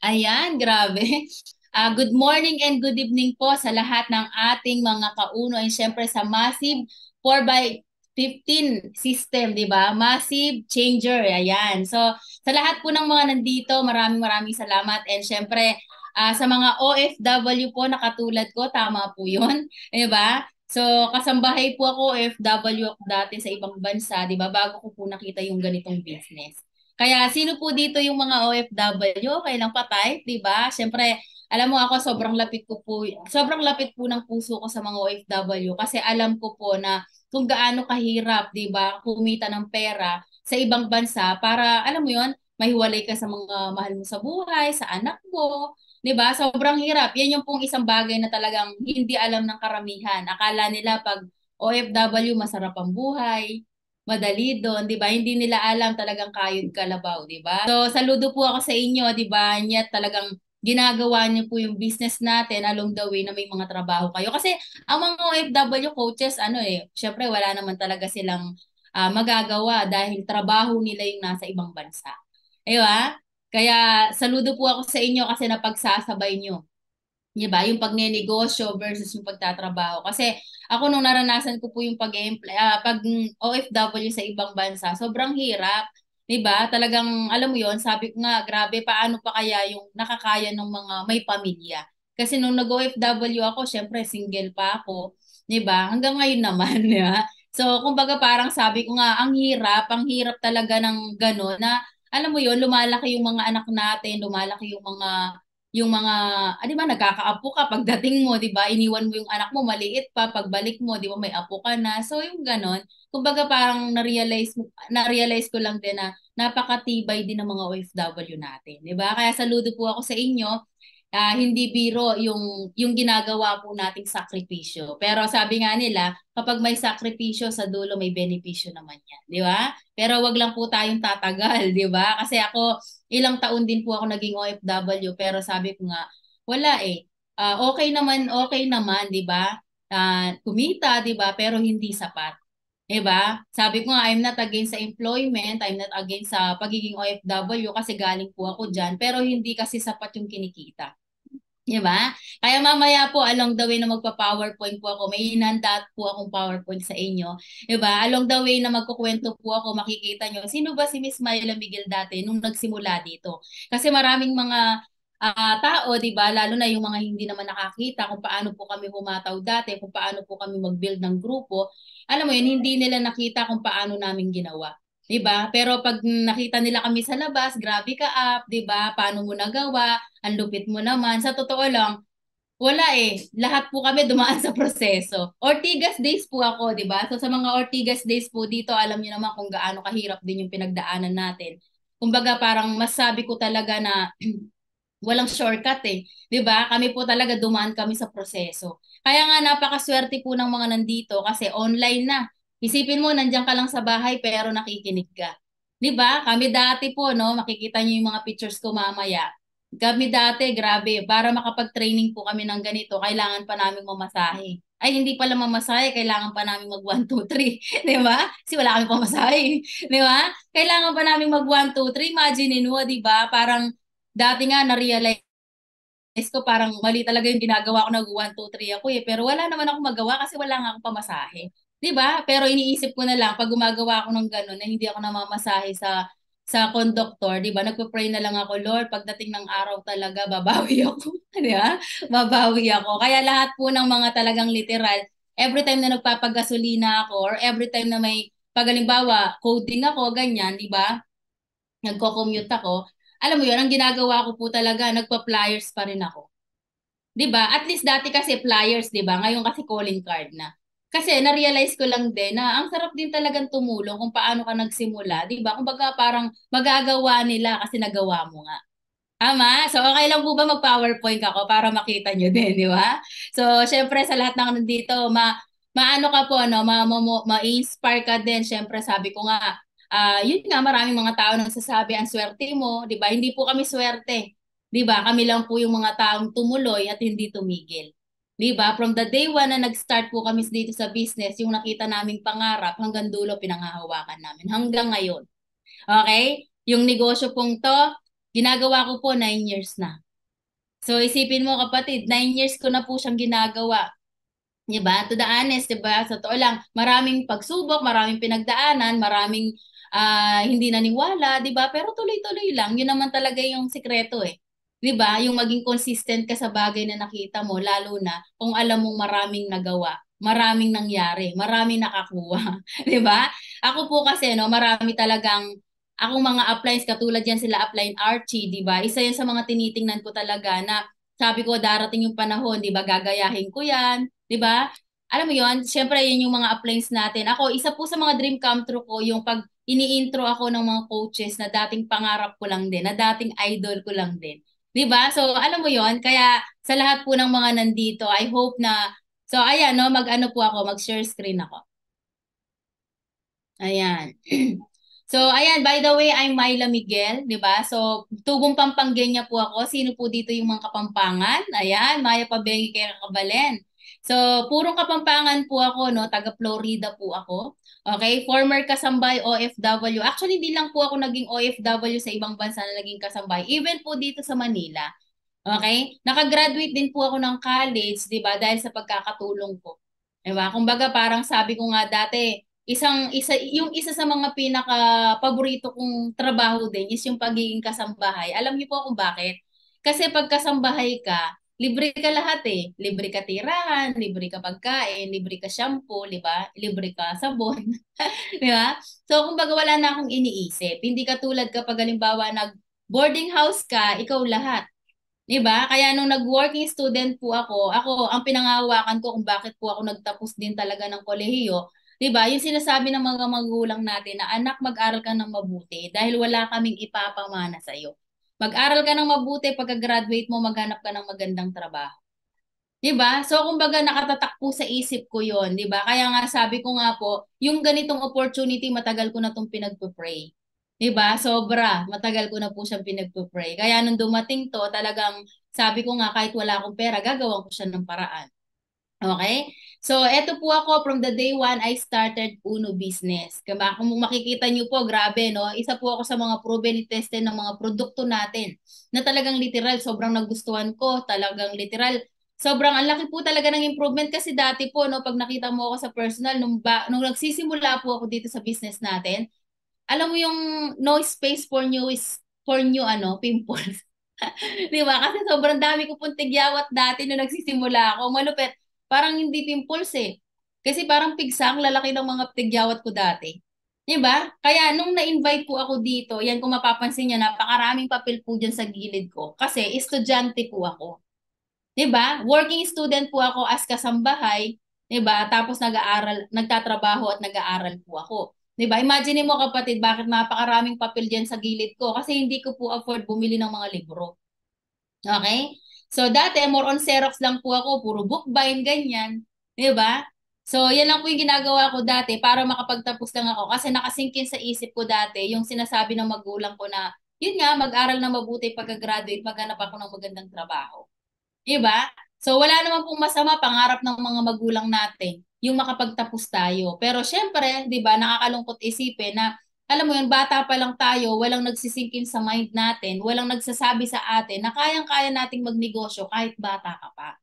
Ayan, grabe. Good morning and good evening po sa lahat ng ating mga kauno and syempre sa Massive 4x15 system, di ba? Massive changer, ayan. So, sa lahat po ng mga nandito, maraming maraming salamat and syempre sa mga OFW po na katulad ko, tama po yun, di ba? So, kasambahay po ako, OFW ako dati sa ibang bansa, di ba? Bago ko po nakita yung ganitong business. Kaya sino po dito yung mga OFW? Okay lang pa-type, 'di ba? Siyempre, alam mo ako sobrang lapit po ng puso ko sa mga OFW kasi alam ko po na kung gaano kahirap, 'di ba, kumita ng pera sa ibang bansa para alam mo 'yon, mahiwalay ka sa mga mahal mo sa buhay, sa anak mo, 'di ba? Sobrang hirap. 'Yan yung pong isang bagay na talagang hindi alam ng karamihan. Akala nila pag OFW masarap ang buhay, madali doon, 'di ba? Hindi nila alam talagang kayod kalabaw, 'di ba? So, saludo po ako sa inyo, 'di ba? Nyet talagang ginagawa niyo po yung business natin along the way na may mga trabaho kayo. Kasi ang mga OFW coaches, syempre wala naman talaga silang magagawa dahil trabaho nila yung nasa ibang bansa. Ayun, kaya saludo po ako sa inyo kasi napagsasabay nyo. Di ba? Yung pagnenegosyo versus yung pagtatrabaho. Kasi ako nung naranasan ko po yung pag OFW sa ibang bansa, sobrang hirap. Di ba? Talagang, alam mo yon, sabi ko nga, grabe, paano pa kaya yung nakakaya ng mga may pamilya? Kasi nung nag-OFW ako, syempre single pa ako. Di ba? Hanggang ngayon naman, di ba? So, kumbaga parang sabi ko nga, ang hirap talaga ng gano'n na, alam mo yon, lumalaki yung mga anak natin, lumalaki yung mga, di ba, nagkakaapo ka pagdating mo, di ba, iniwan mo yung anak mo, maliit pa, pagbalik mo, di ba, may apo ka na. So, yung ganon, kumbaga parang na-realize ko lang din na napakatibay din ng mga OFW natin, di ba? Kaya saludo po ako sa inyo. Hindi biro yung ginagawa po nating sakripisyo. Pero sabi nga nila, kapag may sakripisyo sa dulo, may benepisyo naman yan, di ba? Pero wag lang po tayong tatagal, di ba? Kasi ako, ilang taon din po ako naging OFW, pero sabi ko nga, wala eh. Okay naman, 'di ba? Kumita, 'di ba? Pero hindi sapat. 'Di ba? Sabi ko nga, I'm not against sa employment, I'm not against sa pagiging OFW kasi galing po ako diyan, pero hindi kasi sapat yung kinikita. 'Di ba? Kaya mamaya po along the way na magpa-PowerPoint po ako, may hinanda po akong PowerPoint sa inyo. 'Di ba? Along the way na magkukwento po ako, makikita nyo, sino ba si Miss Myla Miguel dati nung nagsimula dito? Kasi maraming mga tao, 'di ba? Lalo na yung mga hindi naman nakakita kung paano po kami humataw dati, kung paano po kami mag-build ng grupo. Alam mo yun, hindi nila nakita kung paano namin ginawa. 'Di ba? Pero pag nakita nila kami sa labas, grabe ka up, 'di ba? Paano mo nagawa? Ang lupit mo naman. Sa totoo lang, wala eh. Lahat po kami dumaan sa proseso. Ortigas days po ako, di ba? So sa mga Ortigas days po dito, alam niyo naman kung gaano kahirap din yung pinagdaanan natin. Kumbaga parang masabi ko talaga na walang shortcut eh. 'Di ba? Kami po talaga dumaan kami sa proseso. Kaya nga napakaswerte po ng mga nandito kasi online na. Isipin mo nandiyan ka lang sa bahay pero nakikinig ka. 'Di ba? Kami dati po no, makikita niyo yung mga pictures ko mamaya. Kami dati, grabe, para makapag-training po kami ng ganito, kailangan pa namin mamasahe. Ay, hindi pala mamasahe, kailangan pa namin mag 1, 2, 3. Di ba? Kasi wala kami pamasahe. Di ba? Kailangan pa namin mag 1, 2, 3. Imagine mo, di ba? Parang dati nga na-realize ko parang mali talaga yung ginagawa ko, nag 1, 2, 3 ako eh. Pero wala naman ako magawa kasi wala nga akong pamasahe. 'Di ba? Pero iniisip ko na lang pag gumagawa ako ng gano'n na hindi ako namamasahe sa conductor, 'di ba? Nagpo-pray na lang ako, Lord, pagdating ng araw talaga babawi ako, 'di ba? Babawi ako. Kaya lahat po ng mga talagang literal, every time na nagpapagasolina ako or every time na may pagalimbawa, coding ako, ganyan, 'di ba? Nagko-commute ako, alam mo yun, ang ginagawa ko po talaga, nagpa-flyers pa rin ako. 'Di ba? At least dati kasi flyers, 'di ba? Ngayon kasi calling card na. Kasi na-realize ko lang din na ang sarap din talagang tumulong kung paano ka nagsimula, 'di ba? Kumbaga parang magagawa nila kasi nagawa mo nga. Tama? So, okay lang po ba mag-PowerPoint ako para makita nyo din, di ba? So, syempre sa lahat ng nandito, maano ka po, no? Ma-inspire ka din. Syempre, sabi ko nga, yun nga, maraming mga tao nagsasabi, ang swerte mo, di ba? Hindi po kami swerte. Di ba? Kami lang po yung mga taong tumuloy at hindi tumigil. Di ba? From the day one na nag-start po kami dito sa business, yung nakita naming pangarap, hanggang dulo pinanghahawakan namin. Hanggang ngayon. Okay? Yung negosyo pong to, Ginagawa ko po 9 years na. So isipin mo kapatid, 9 years ko na po siyang ginagawa. 'Di ba? To the honest, 'di ba? Sa totoo lang, maraming pagsubok, maraming pinagdaanan, maraming hindi naniwala, 'di ba? Pero tuloy-tuloy lang. 'Yun naman talaga yung sikreto eh. 'Di ba? Yung maging consistent ka sa bagay na nakita mo, lalo na kung alam mong maraming nagawa, maraming nangyari, maraming nakakuha, 'di ba? Ako po kasi no, marami talagang akong mga uplines katulad yan sila upline Archie, 'di ba? Isa yan sa mga tinitingnan ko talaga na sabi ko darating yung panahon, 'di ba? Gagayahin ko 'yan, 'di ba? Alam mo 'yon, syempre yun yung mga uplines natin. Ako, isa po sa mga dream come true ko yung pag ini-intro ako ng mga coaches na dating pangarap ko lang din, na dating idol ko lang din. 'Di ba? So, alam mo 'yon, kaya sa lahat po ng mga nandito, I hope na so ayan no, mag-ano po ako, mag-share screen ako. Ayan. So, ayan, by the way, I'm Myla Miguel, di ba? So, tubong Pampangenya po ako. Sino po dito yung mga Kapampangan? Ayan, Maya Pabengi kay Kakabalen. So, purong Kapampangan po ako, no? Taga Florida po ako. Okay, former kasambay OFW. Actually, hindi lang po ako naging OFW sa ibang bansa na naging kasambay. Even po dito sa Manila. Okay? Nakagraduate din po ako ng college, 'di ba? Dahil sa pagkakatulong ko. 'Di ba? Kumbaga parang sabi ko nga dati, yung isa sa mga pinaka paborito kong trabaho din is yung pagiging kasambahay. Alam niyo po kung bakit? Kasi pag kasambahay ka, libre ka lahat eh. Libre ka tirahan, libre ka pagkain, libre ka shampoo, 'di ba? Libre ka sabon, 'di ba? So kumbaga wala na akong iniisip. Hindi katulad kapag halimbawa nag boarding house ka, ikaw lahat. 'Di ba? Kaya nung nag-working student po ako ang pinangahawakan ko kung bakit po ako nagtapos din talaga ng kolehiyo, 'di ba? Yung sinasabi ng mga magulang natin na anak, mag-aral ka ng mabuti dahil wala kaming ipapamana sa iyo. Mag-aral ka ng mabuti, pagka-graduate mo maghanap ka ng magandang trabaho. 'Di ba? So kumbaga nakatatak po sa isip ko 'yon, 'di ba? Kaya nga sabi ko nga po, yung ganitong opportunity matagal ko na tong pinagpo-pray. 'Di ba? Sobra, matagal ko na po siyang pinagpo-pray. Kaya nung dumating to, talagang sabi ko nga kahit wala akong pera, gagawan ko siya ng paraan. Okay? So, eto po ako, from the day one, I started Uno Business. Kung makikita niyo po, grabe, no? Isa po ako sa mga proven and tested ng mga produkto natin na talagang literal, sobrang nagustuhan ko, talagang literal. Sobrang ang laki po talaga ng improvement kasi dati po, no, pag nakita mo ako sa personal, nung nagsisimula po ako dito sa business natin, alam mo yung no space for new is for new pimples. 'Di ba? Kasi sobrang dami ko pong tigyawat dati nung nagsisimula ako. Malupit. Parang hindi pimples eh. Kasi parang pigsa ang lalaki ng mga tigyawat ko dati. 'Di ba? Kaya nung na-invite po ako dito, yan kung mapapansin niyo, napakaraming papel po dyan sa gilid ko. Kasi estudyante po ako. 'Di ba? Working student po ako as kasambahay, 'di ba? Tapos nag-aaral, nagtatrabaho at nag-aaral po ako. 'Di ba? Imagine mo kapatid, bakit napakaraming papel diyan sa gilid ko kasi hindi ko po afford bumili ng mga libro. Okay? So dati more on Xerox lang po ako, puro bookbind ganyan, 'di ba? So yan lang po yung ginagawa ko dati para makapagtapos lang ako kasi nakasingkin sa isip ko dati yung sinasabi ng magulang ko na yun nga, mag-aral na mabuti pagka-graduate, maghanap ako ng magandang trabaho. 'Di ba? So wala naman pong masama pangarap ng mga magulang natin yung makapagtapos tayo. Pero syempre, 'di ba, nakakalungkot isipin na alam mo yun, bata pa lang tayo, walang nagsisingkin sa mind natin, walang nagsasabi sa atin na kayang-kaya nating magnegosyo kahit bata ka pa.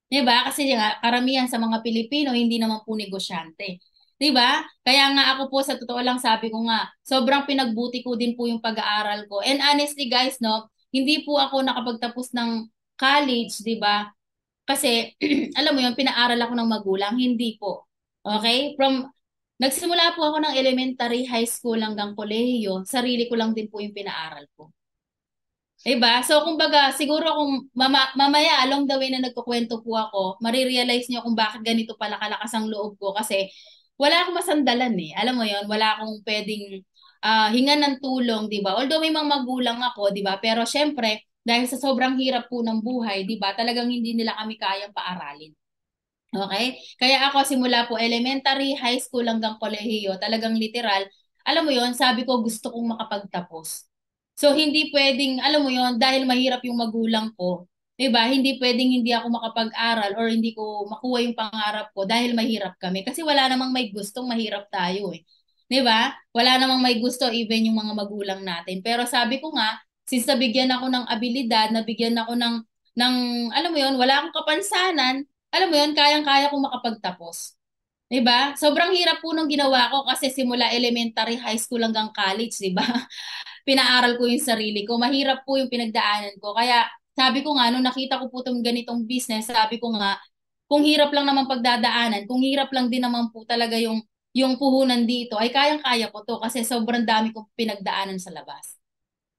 'Di ba? Kasi nga, karamihan sa mga Pilipino hindi naman po negosyante. 'Di ba? Kaya nga ako po sa totoo lang sabi ko nga, sobrang pinagbuti ko din po yung pag-aaral ko. And honestly guys, no, hindi po ako nakapagtapos ng college, 'di ba? Kasi alam mo yun, pinaaral ako ng magulang, hindi po. Okay? Nagsimula po ako ng elementary, high school hanggang kolehiyo, sarili ko lang din po yung pinaaral ko. Diba? So, kumbaga, siguro kung mamaya along the way na nagkukwento po ako, marirealize niyo kung bakit ganito pala kalakas ang loob ko kasi wala akong masandalan eh. Alam mo yon, wala akong pwedeng hingan ng tulong, di ba? Although may mga magulang ako, di ba? Pero syempre, dahil sa sobrang hirap po ng buhay, di ba? Talagang hindi nila kami kayang paaralin. Okay? Kaya ako simula po elementary, high school hanggang kolehiyo, talagang literal, alam mo yon, sabi ko gusto kong makapagtapos. So hindi pwedeng, alam mo yon, dahil mahirap yung magulang ko, 'di ba? Hindi pwedeng hindi ako makapag-aral or hindi ko makuha yung pangarap ko dahil mahirap kami. Kasi wala namang may gustong mahirap tayo eh. 'Di ba? Wala namang may gusto even yung mga magulang natin. Pero sabi ko nga, since nabigyan ako ng abilidad, nabigyan ako ng alam mo yon, wala akong kapansanan, alam mo yon, kayang-kaya kong makapagtapos. 'Di ba? Sobrang hirap po nung ginawa ko kasi simula elementary, high school hanggang college, 'di ba? Pinaaral ko yung sarili ko. Mahirap po yung pinagdaanan ko. Kaya sabi ko nga, nung nakita ko po itong ganitong business, sabi ko nga, kung hirap lang naman pagdadaanan, kung hirap lang din naman po talaga yung puhunan dito, ay kayang-kaya ko to kasi sobrang dami kong pinagdaanan sa labas.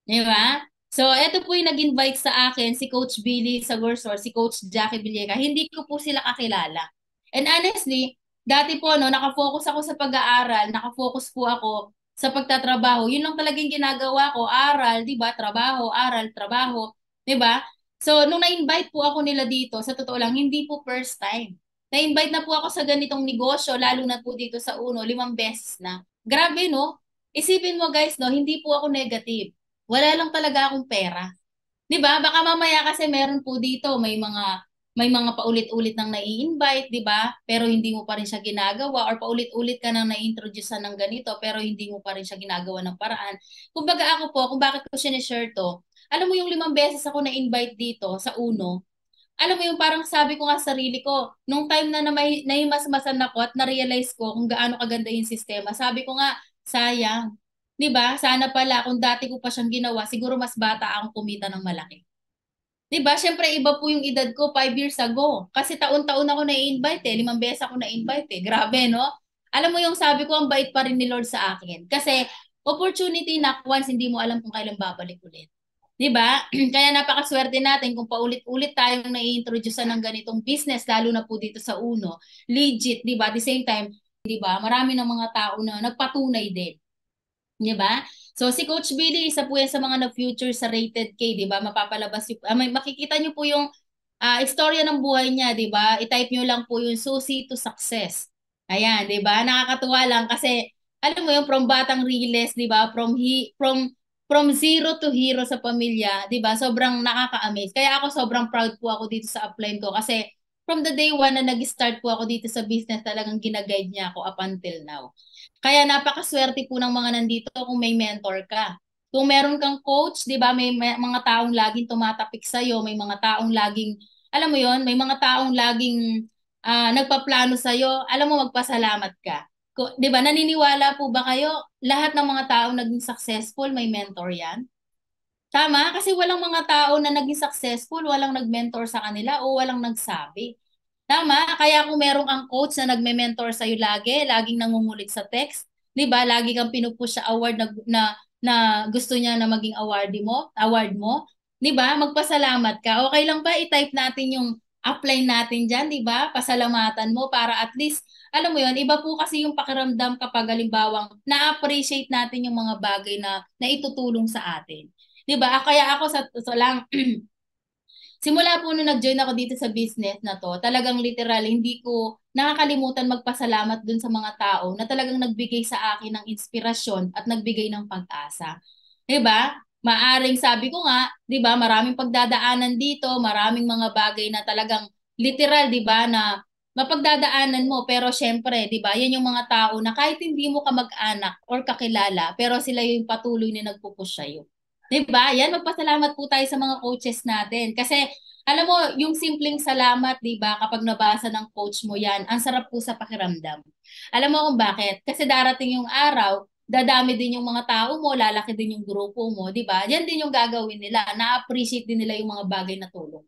Di ba? So, eto po yung nag-invite sa akin, si Coach Billy Sagorsor, si Coach Jackie Villegas. Hindi ko po sila kakilala. And honestly, dati po, no, nakafocus ako sa pag-aaral, nakafocus po ako sa pagtatrabaho. Yun lang talagang ginagawa ko, aral, di ba? Trabaho, aral, trabaho, di ba? So, nung na-invite po ako nila dito, sa totoo lang, hindi po first time. Na-invite na po ako sa ganitong negosyo, lalo na po dito sa Uno, 5 beses na. Grabe, no? Isipin mo guys, no, hindi po ako negative. Wala lang talaga akong pera. 'Di ba? Baka mamaya kasi meron po dito may mga paulit-ulit nang nai-invite, 'di ba? Pero hindi mo pa rin siya ginagawa or paulit-ulit ka nang na-introduce ng ganito pero hindi mo pa rin siya ginagawa ng paraan. Kumbaga ako po, kung bakit ko share to, alam mo yung 5 beses ako na-invite dito sa Uno, alam mo yung parang sabi ko nga sa sarili ko, nung time na may nahimasmasan ako at na-realize ko kung gaano kaganda yung sistema, sabi ko nga, sayang. 'Di ba? Sana pala kung dati ko pa siyang ginawa, siguro mas bata akong kumita ng malaki. 'Di ba? Syempre iba po yung edad ko 5 years ago. Kasi taon-taon ako na-invite eh, 5 beses ako na-invite eh. Grabe, no? Alam mo yung sabi ko, ang bait pa rin ni Lord sa akin. Kasi opportunity na once hindi mo alam kung kailan babalik ulit. 'Di ba? Kaya napakaswerte natin kung paulit-ulit tayong nai-introduce ng ganitong business lalo na po dito sa Uno. Legit, 'di ba? At the same time, 'di ba? Marami ng mga tao na nagpatunay din. 'Di ba? So si Coach Billy, isa po yan sa mga na-future sa Rated K, 'di ba? Mapapalabas yung, makikita niyo po yung istorya ng buhay niya, 'di ba? I-type niyo lang po yung Susi to Success. Ayan, 'di ba? Nakakatuwa lang kasi alam mo yung from batang Riles, 'di ba? From zero to hero sa pamilya, 'di ba? Sobrang nakaka-amaze. Kaya ako sobrang proud po ako dito sa upline ko kasi from the day one na nag-start po ako dito sa business, talagang ginaguide niya ako up until now. Kaya napakaswerte po ng mga nandito kung may mentor ka. Kung meron kang coach, 'di ba, may mga taong laging tumatapik sa iyo, may mga taong laging, alam mo 'yon, may mga taong laging nagpaplano sa iyo, alam mo magpasalamat ka. 'Di ba, naniniwala po ba kayo lahat ng mga taong naging successful may mentor 'yan? Tama, kasi walang mga tao na naging successful, walang nag-mentor sa kanila o walang nagsabi. Tama, kaya kung merong ang coach na nagme-mentor sa iyo lagi, laging nangungulit sa text, 'di ba? Lagi kang pinupush sa award na gusto niya na maging award mo, 'di ba? Magpasalamat ka. Okay lang ba i-type natin yung upline natin diyan, 'di ba? Pasalamatan mo para at least alam mo 'yon, iba po kasi yung pakiramdam kapag halimbawang na-appreciate natin yung mga bagay na naitutulong sa atin. 'Di ba? Kaya ako sa lang simula po nung nag-join ako dito sa business na to, talagang literal, hindi ko nakakalimutan magpasalamat dun sa mga tao na talagang nagbigay sa akin ng inspirasyon at nagbigay ng pag-asa. 'Di ba? Maaring sabi ko nga, 'di ba, maraming pagdadaanan dito, maraming mga bagay na talagang literal, 'di ba, na mapagdadaanan mo pero syempre, 'di ba, yan yung mga tao na kahit hindi mo kamag-anak or kakilala, pero sila yung patuloy na nagpupush sa'yo. 'Di ba? Yan, magpasalamat po tayo sa mga coaches natin. Kasi alam mo, yung simpleng salamat, 'di ba, kapag nabasa ng coach mo 'yan, ang sarap po sa pakiramdam. Alam mo kung bakit? Kasi darating yung araw, dadami din yung mga tao mo, lalaki din yung grupo mo, 'di ba? Yan din yung gagawin nila. Na-appreciate din nila yung mga bagay na tulong.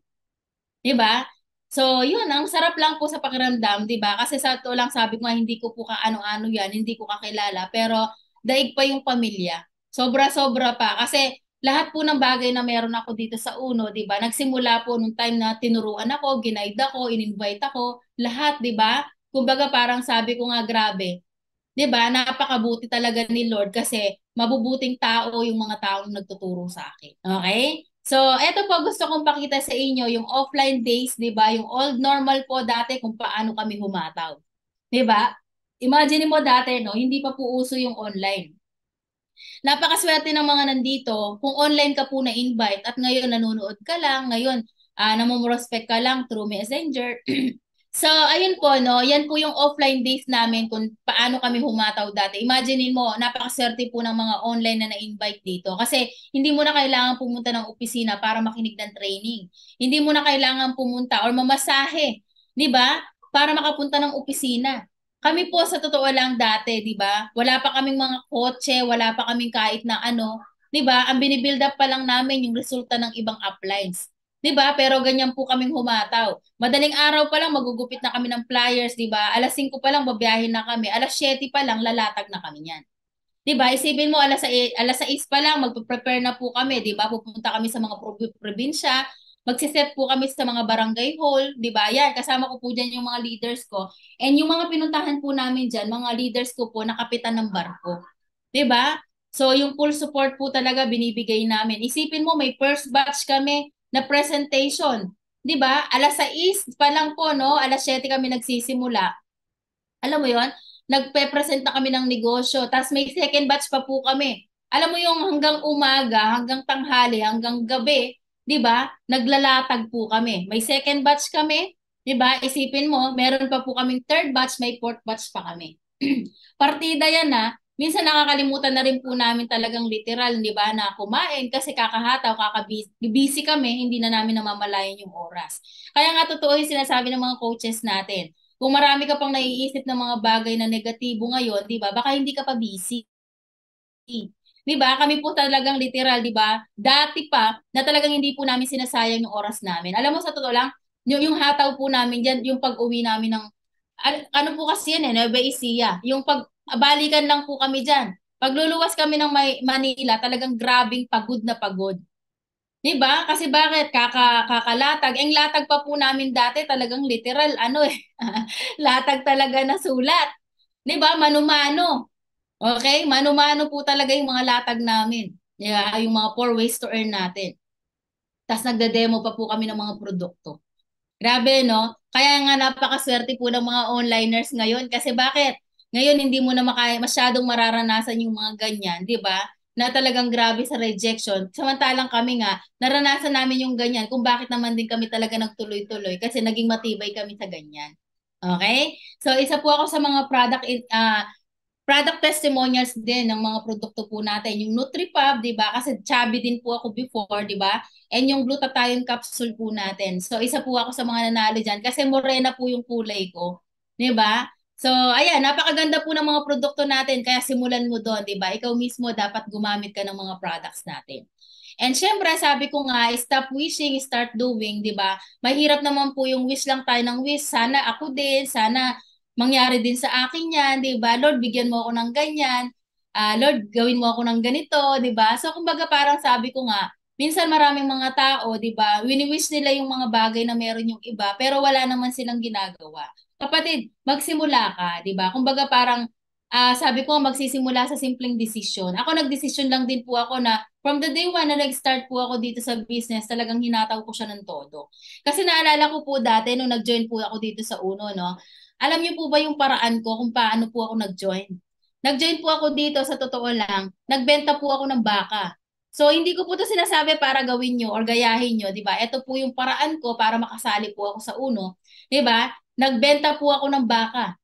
'Di ba? So, yun, ang sarap lang po sa pakiramdam, 'di ba? Kasi sa to lang sabi ko nga, hindi ko po kaano-ano 'yan, hindi ko kakilala, pero daig pa yung pamilya. Sobra-sobra pa kasi lahat po ng bagay na meron ako dito sa Uno, 'di ba? Nagsimula po nung time na tinuruan ako, ginaid ako, in-invite ako, lahat, 'di ba? Kumbaga parang sabi ko nga, grabe, 'di ba? Napakabuti talaga ni Lord kasi mabubuting tao yung mga taong nagtuturo sa akin. Okay? So, eto po gusto kong pakita sa inyo yung offline days, 'di ba? Yung old normal po dati kung paano kami humataw. 'Di ba? Imagine mo dati, no, hindi pa po uso yung online. Napakaswerte ng mga nandito kung online ka po na-invite at ngayon nanonood ka lang, ngayon namumrospect ka lang through Messenger. So, ayun po, no? Yan po yung offline days namin kung paano kami humataw dati. Imaginein mo, napakaswerte po ng mga online na na-invite dito. Kasi hindi mo na kailangan pumunta ng opisina para makinig ng training. Hindi mo na kailangan pumunta or mamasahe, di ba? Para makapunta ng opisina. Kami po sa totoo lang dati, di ba? Wala pa kaming mga kotse, wala pa kaming kahit na ano. Di ba? Ang binibuild up pa lang namin yung resulta ng ibang uplines. 'Di ba? Pero ganyan po kaming humataw. Madaling araw pa lang magugupit na kami ng flyers, 'di ba? Alas 5 pa lang babiyahin na kami. Alas 7 pa lang lalatag na kami niyan. 'Di ba? Isipin mo alas 6 pa lang magpe-prepare na po kami, 'di ba? Pupunta kami sa mga probinsya, magsiset po kami sa mga barangay hall, 'di ba? Yan, kasama ko po diyan yung mga leaders ko. And yung mga pinuntahan po namin diyan, mga leaders ko po na kapitan ng barko. 'Di ba? So yung full support po talaga binibigay namin. Isipin mo may first batch kami na presentation. 'Di ba? Alas 6 pa lang po, no? Alas 7 kami nagsisimula. Alam mo 'yon? Nagpe-present na kami ng negosyo. Tapos may second batch pa po kami. Alam mo yung hanggang umaga, hanggang tanghali, hanggang gabi, 'di ba? Naglalatag po kami. May second batch kami, 'di ba? Isipin mo, meron pa po kaming third batch, may fourth batch pa kami. Partida yan na. Minsan nakakalimutan na rin po namin talagang literal, 'di ba, na kumain kasi kakahataw, busy kami, hindi na namin namamalayan yung oras. Kaya nga totoo yung sinasabi ng mga coaches natin. Kung marami ka pang naiisip ng mga bagay na negatibo ngayon, 'di ba? Baka hindi ka pa busy. 'Di ba? Kami po talagang literal, 'di ba? Dati pa na talagang hindi po namin sinasayang yung oras namin. Alam mo sa totoo lang, yung hataw po namin diyan, yung pag-uwi namin ng ano po kasi yan Nueva Ecija. Yung balikan lang po kami diyan. Pagluluwas kami ng Manila, talagang grabing pagod na pagod. 'Di ba? Kasi bakit? Kakalatag. Ang latag pa po namin dati talagang literal ano eh. Latag talaga na sulat. 'Di ba? Mano-mano. Okay? Mano-mano po talaga yung mga latag namin. Yeah, yung mga 4 ways to earn natin. Tapos nagde-demo pa po kami ng mga produkto. Grabe, no? Kaya nga napakaswerte po ng mga onliners ngayon. Kasi bakit? Ngayon hindi mo na masyadong mararanasan yung mga ganyan, di ba? Na talagang grabe sa rejection. Samantalang kami nga, naranasan namin yung ganyan kung bakit naman din kami talaga nagtuloy-tuloy kasi naging matibay kami sa ganyan. Okay? So isa po ako sa mga product testimonials din ng mga produkto po natin. Yung NutriPub, di ba? Kasi chubby din po ako before, di ba? And yung glutathione capsule po natin. So, isa po ako sa mga nanalo dyan kasi morena po yung kulay ko. Di ba? So, ayan, napakaganda po ng mga produkto natin. Kaya simulan mo doon, di ba? Ikaw mismo dapat gumamit ka ng mga products natin. And syempre, sabi ko nga, stop wishing, start doing, di ba? Mahirap naman po yung wish lang tayo ng wish. Sana ako din, sana mangyari din sa akin yan, di ba? Lord, bigyan mo ako ng ganyan. Lord, gawin mo ako ng ganito, di ba? So, kumbaga parang sabi ko nga, minsan maraming mga tao, di ba, wini-wish nila yung mga bagay na meron yung iba, pero wala naman silang ginagawa. Kapatid, magsimula ka, di ba? Kumbaga parang, sabi ko, magsisimula sa simpleng desisyon. Ako nagdesisyon lang din po ako na from the day one na nag-start po ako dito sa business, talagang hinataw ko siya ng todo. Kasi naalala ko po dati nung nag-join po ako dito sa Uno, no? Alam niyo po ba yung paraan ko kung paano po ako nag-join? Nag-join po ako dito sa totoo lang, nagbenta po ako ng baka. So, hindi ko po to sinasabi para gawin nyo or gayahin nyo, di ba? Ito po yung paraan ko para makasali po ako sa Uno. Di ba? Nagbenta po ako ng baka.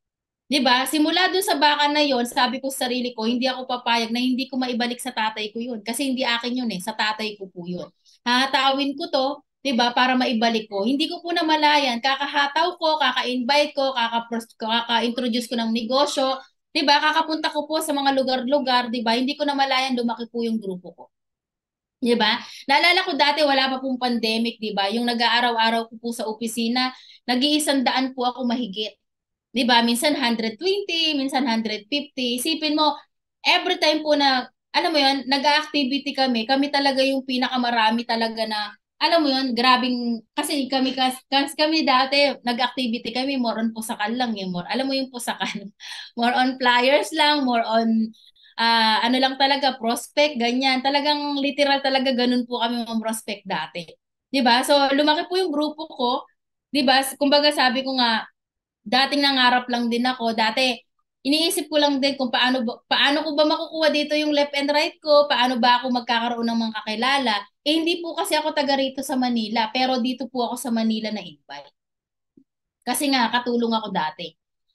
'Di ba? Simula dun sa baka na 'yon, sabi ko sa sarili ko, hindi ako papayag na hindi ko maibalik sa tatay ko 'yun kasi hindi akin 'yun eh, sa tatay ko po 'yun. Hahatawin ko 'to, 'di ba, para maibalik ko. Hindi ko po namalayan, kakahataw ko, kaka-invite ko, kaka-introduce ko ng negosyo, 'di ba? Kakapunta ko po sa mga lugar-lugar, 'di ba? Hindi ko namalayan lumaki po yung grupo ko. 'Di ba? Naalala ko dati wala pa pong pandemic, 'di ba? Yung nag-aaraw-araw ko po sa opisina, nag-100 po ako mahigit. 'Di ba? Minsan 120, minsan 150. Isipin mo, every time po na, alam mo 'yun, nag-activity kami, kami talaga yung pinakamarami talaga na, alam mo 'yun, grabing, kasi kami dati, nag-activity kami, more on pusakan lang yung more. Alam mo yung pusakan, more on flyers lang, more on ano lang talaga, prospect, ganyan. Talagang literal talaga ganun po kami mga prospect dati. 'Di ba? So lumaki po yung grupo ko, 'di ba? Kumbaga sabi ko nga, dating nangarap lang din ako. Dati, iniisip ko lang din kung paano ko ba makukuha dito yung left and right ko, paano ba ako magkakaroon ng mga kakilala. Eh, hindi po kasi ako taga rito sa Manila, pero dito po ako sa Manila na invite. Kasi nga, katulong ako dati.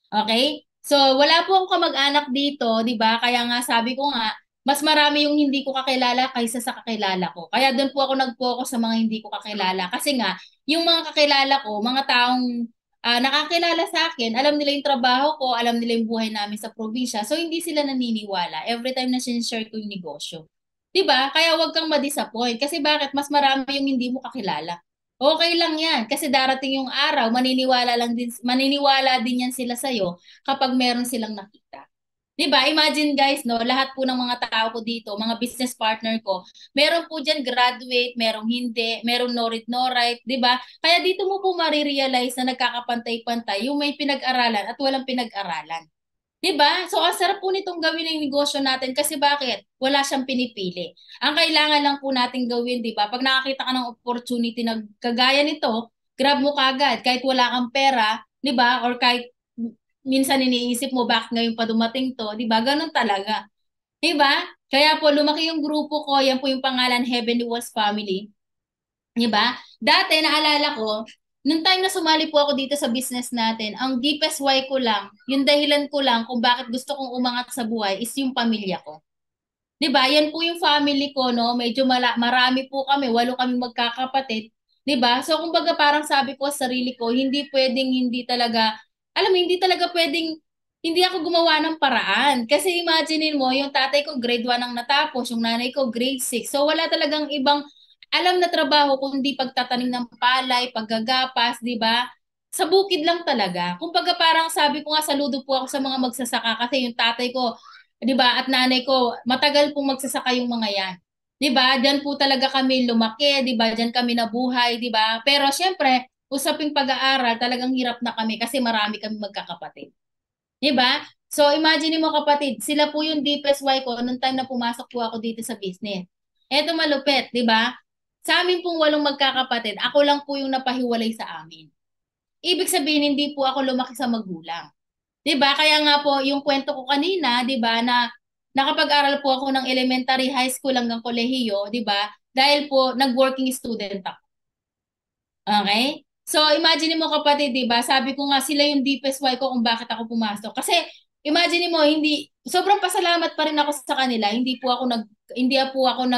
Okay? So, wala po akong kamag-anak dito, di ba? Kaya nga sabi ko nga, mas marami yung hindi ko kakilala kaysa sa kakilala ko. Kaya doon po ako nag-focus sa mga hindi ko kakilala. Kasi nga, yung mga kakilala ko, mga taong nakakilala sa akin, alam nila yung trabaho ko, alam nila yung buhay namin sa probinsya. So, hindi sila naniniwala every time na sinishare ko yung negosyo. 'Di ba? Kaya wag kang ma-disappoint. Kasi bakit? Mas marami yung hindi mo kakilala. Okay lang yan. Kasi darating yung araw, maniniwala din yan sila sa'yo kapag meron silang nakita. 'Di ba? Imagine guys, no, lahat po ng mga tao ko dito, mga business partner ko, meron po diyan graduate, merong hindi, merong no read no write, 'di ba? Kaya dito mo po marirealize na nagkakapantay-pantay yung may pinag-aralan at walang pinag-aralan. 'Di ba? So, ang sarap po nitong gawin ng negosyo natin kasi bakit? Wala siyang pinipili. Ang kailangan lang po natin gawin, 'di ba? Pag nakakita ka ng opportunity na kagaya nito, grab mo kagad kahit wala kang pera, 'di ba? Or kahit minsan iniisip mo bakit ngayon pa dumating 'to, 'di ba? Ganun talaga. 'Di ba? Kaya po lumaki yung grupo ko, yan po yung pangalan Heavenly Walls Family. 'Di ba? Dati naalala ko, nung time na sumali po ako dito sa business natin, ang deepest why ko lang, yung dahilan ko lang kung bakit gusto kong umangat sa buhay is yung pamilya ko. 'Di ba? Yan po yung family ko, no? Medyo marami po kami, 8 kaming magkakapatid, 'di ba? So kumbaga parang sabi ko sa sarili ko, hindi pwedeng hindi talaga, alam mo, hindi talaga pwedeng hindi ako gumawa ng paraan. Kasi imaginein mo, yung tatay ko grade 1 ang natapos, yung nanay ko grade 6. So wala talagang ibang alam na trabaho kundi pagtatanim ng palay, paggagapas, 'di ba? Sa bukid lang talaga. Kumbaga parang sabi ko nga, saludo po ako sa mga magsasaka kasi yung tatay ko, 'di ba? At nanay ko, matagal pong magsasaka yung mga 'yan. 'Di ba? Diyan po talaga kami lumaki, 'di ba? Diyan kami nabuhay, 'di ba? Pero syempre, usaping pag-aaral, talagang hirap na kami kasi marami kami magkakapatid. 'Di ba? So imagine mo kapatid, sila po yung deepest why ko nung time na pumasok po ako dito sa business. Eto malupit, 'di ba? Sa amin pong 8 magkakapatid, ako lang po yung napahiwalay sa amin. Ibig sabihin, hindi po ako lumaki sa magulang. 'Di ba? Kaya nga po yung kwento ko kanina, 'di ba, na nakapag-aral po ako ng elementary, high school hanggang kolehiyo, 'di ba? Dahil po nag-working student ako. Okay? So imagine mo kapatid, 'di ba? Sabi ko nga sila yung deepest why ko kung bakit ako pumasok. Kasi imagine mo, hindi sobrang pasalamat pa rin ako sa kanila. Hindi po ako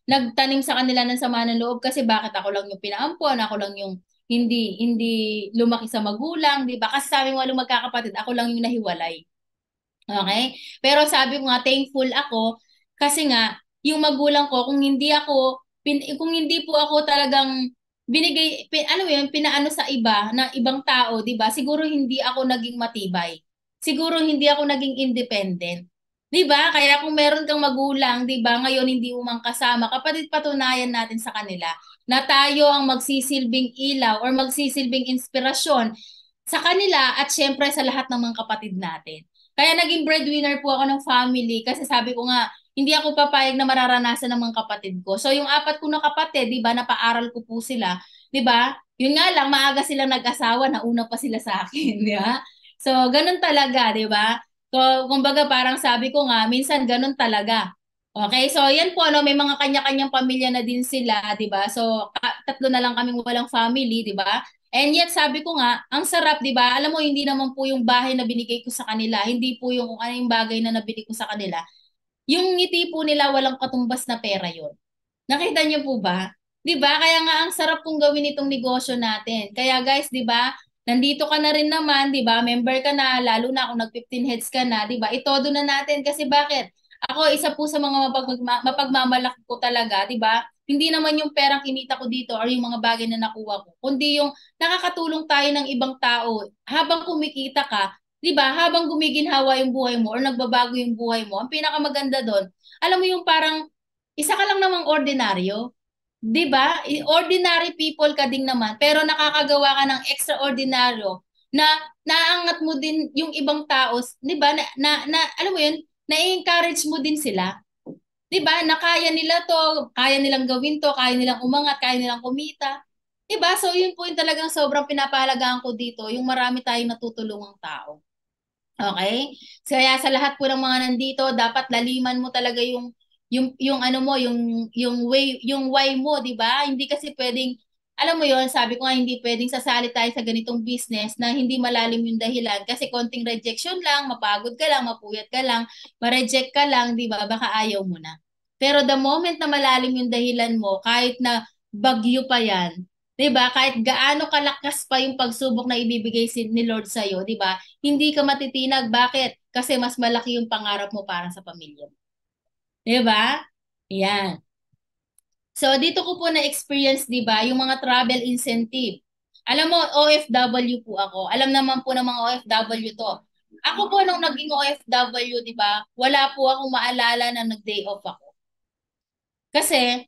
nagtanim sa kanila ng sama ng loob kasi bakit ako lang yung pinaampon, ako lang yung hindi lumaki sa magulang, 'di ba? Kasi sa aming 8 magkakapatid, ako lang yung nahiwalay. Okay? Pero sabi ko nga, thankful ako kasi nga, yung magulang ko, kung hindi po ako talagang ano yun, pinaano sa iba, na ibang tao, di ba? Siguro hindi ako naging matibay. Siguro hindi ako naging independent. Di ba? Kaya kung meron kang magulang, di ba, ngayon hindi mo man kasama, kapatid patunayan natin sa kanila na tayo ang magsisilbing ilaw or magsisilbing inspirasyon sa kanila at syempre sa lahat ng mga kapatid natin. Kaya naging breadwinner po ako ng family kasi sabi ko nga, hindi ako papayag na mararanasan ng mga kapatid ko. So yung 4 ko na kapatid, 'di ba, napaaral ko po sila, 'di ba? Yun nga lang maaga silang nag-asawa, nauna pa sila sa akin, 'di ba? So ganun talaga, 'di ba? Kumbaga parang sabi ko nga, minsan ganun talaga. Okay, so yan po, ano, may mga kanya-kanyang pamilya na din sila, 'di ba? So 3 na lang kaming walang family, 'di ba? And yet, sabi ko nga, ang sarap, di ba? Alam mo, hindi naman po yung bahay na binigay ko sa kanila, hindi po yung kung ano yung bagay na nabili ko sa kanila. Yung ngiti po nila, walang katumbas na pera yon. Nakita niyo po ba? Di ba? Kaya nga, ang sarap pong gawin itong negosyo natin. Kaya guys, di ba? Nandito ka na rin naman, di ba? Member ka na, lalo na kung nag 15 heads ka na, di ba? Itodo na natin kasi bakit? Ako, isa po sa mga mapagmamalaki ko talaga, di ba? Hindi naman yung perang kinita ko dito or yung mga bagay na nakuha ko, kundi yung nakakatulong tayo ng ibang tao. Habang kumikita ka, 'di ba? Habang gumiginhawa yung buhay mo or nagbabago yung buhay mo, ang pinakamaganda doon, alam mo yung parang isa ka lang namang ordinaryo, 'di ba? Ordinary people ka ding naman, pero nakakagawa ka ng extraordinaryo na naangat mo din yung ibang tao, 'di ba? Alam mo yun, na-encourage mo din sila. 'Di ba? Na kaya nila 'to, kaya nilang gawin 'to, kaya nilang umangat, kaya nilang kumita. 'Di ba? So yun po yung talagang sobrang pinapahalagahan ko dito, yung marami tayong natutulungang tao. Okay? Kaya sa lahat po ng mga nandito, dapat laliman mo talaga yung ano mo, yung why mo, 'di ba? Hindi kasi pwedeng alam mo yon, sabi ko nga hindi pwedeng sasali tayo sa ganitong business na hindi malalim yung dahilan kasi konting rejection lang, mapagod ka lang, mapuyat ka lang, ma-reject ka lang, di ba? Baka ayaw mo na. Pero the moment na malalim yung dahilan mo, kahit na bagyo pa yan, di ba? Kahit gaano kalakas pa yung pagsubok na ibibigay ni Lord sa'yo, di ba? Hindi ka matitinag. Bakit? Kasi mas malaki yung pangarap mo para sa pamilya. Di ba? Yan. So, dito ko po na-experience, di ba, yung mga travel incentive. Alam mo, OFW po ako. Alam naman po ng mga OFW to. Ako po, nung naging OFW, di ba, wala po akong maalala na nag-day off ako. Kasi,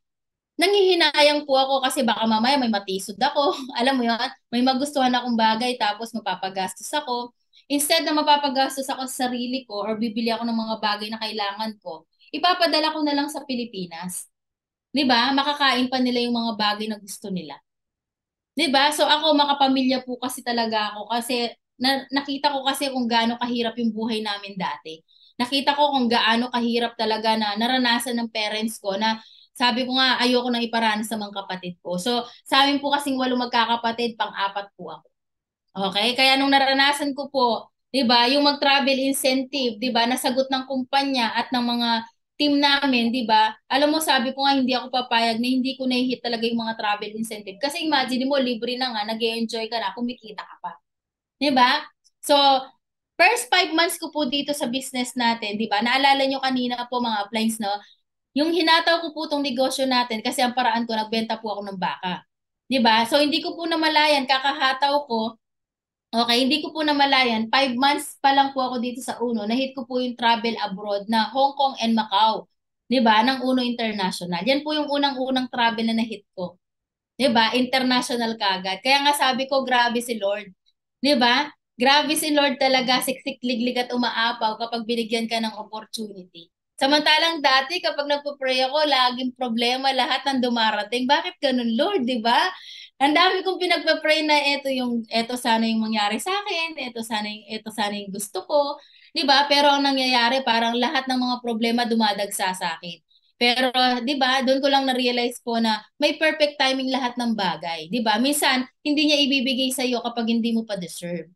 nangihinayang po ako kasi baka mamaya may matisod ako. Alam mo yun, may magustuhan akong bagay tapos mapapagastos ako. Instead na mapapagastos ako sa sarili ko or bibili ako ng mga bagay na kailangan ko, ipapadala ko na lang sa Pilipinas. 'Di ba? Makakain pa nila yung mga bagay na gusto nila. 'Di ba? So ako makapamilya po kasi talaga ako kasi nakita ko kasi kung gaano kahirap yung buhay namin dati. Nakita ko kung gaano kahirap talaga na naranasan ng parents ko na sabi ko nga ayoko nang iparanas sa mga kapatid ko. So sa amin po kasing 8 magkakapatid, pang-apat po ako. Okay? Kaya nung naranasan ko po, 'di ba, yung mag-travel incentive, 'di ba, nasagot ng kumpanya at ng mga team namin, 'di ba? Alam mo, sabi ko nga hindi ako papayag na hindi ko na-hit talaga yung mga travel incentive. Kasi imagine mo, libre na nga, nag-enjoy ka na, kumikita ka pa. 'Di ba? So, first 5 months ko po dito sa business natin, 'di ba? Naalala nyo kanina po mga appliance, no? Yung hinataw ko po tong negosyo natin kasi ang paraan ko, nagbenta po ako ng baka. 'Di ba? So, hindi ko po namalayan, kakahataw ko. Okay, hindi ko po namalayan. 5 months pa lang po ako dito sa Uno. Nahit ko po yung travel abroad na Hong Kong and Macau. 'Di ba? Ng Uno International. Yan po yung unang-unang travel na nahit ko. 'Di ba? International kagad. Kaya nga sabi ko, grabe si Lord. 'Di ba? Grabe si Lord talaga, siksik-liglig at umaapaw kapag binigyan ka ng opportunity. Samantalang dati kapag nagpo-pray ako, laging problema lahat ng dumarating. Bakit ganun, Lord, 'di ba? Ang dami kong pinagpa-pray na ito sana yung mangyari sa akin, ito sana yung gusto ko, 'di ba? Pero ang nangyayari parang lahat ng mga problema dumadagsa sa akin. Pero 'di ba, doon ko lang na-realize po na may perfect timing lahat ng bagay, 'di ba? Minsan hindi niya ibibigay sa iyo kapag hindi mo pa deserve.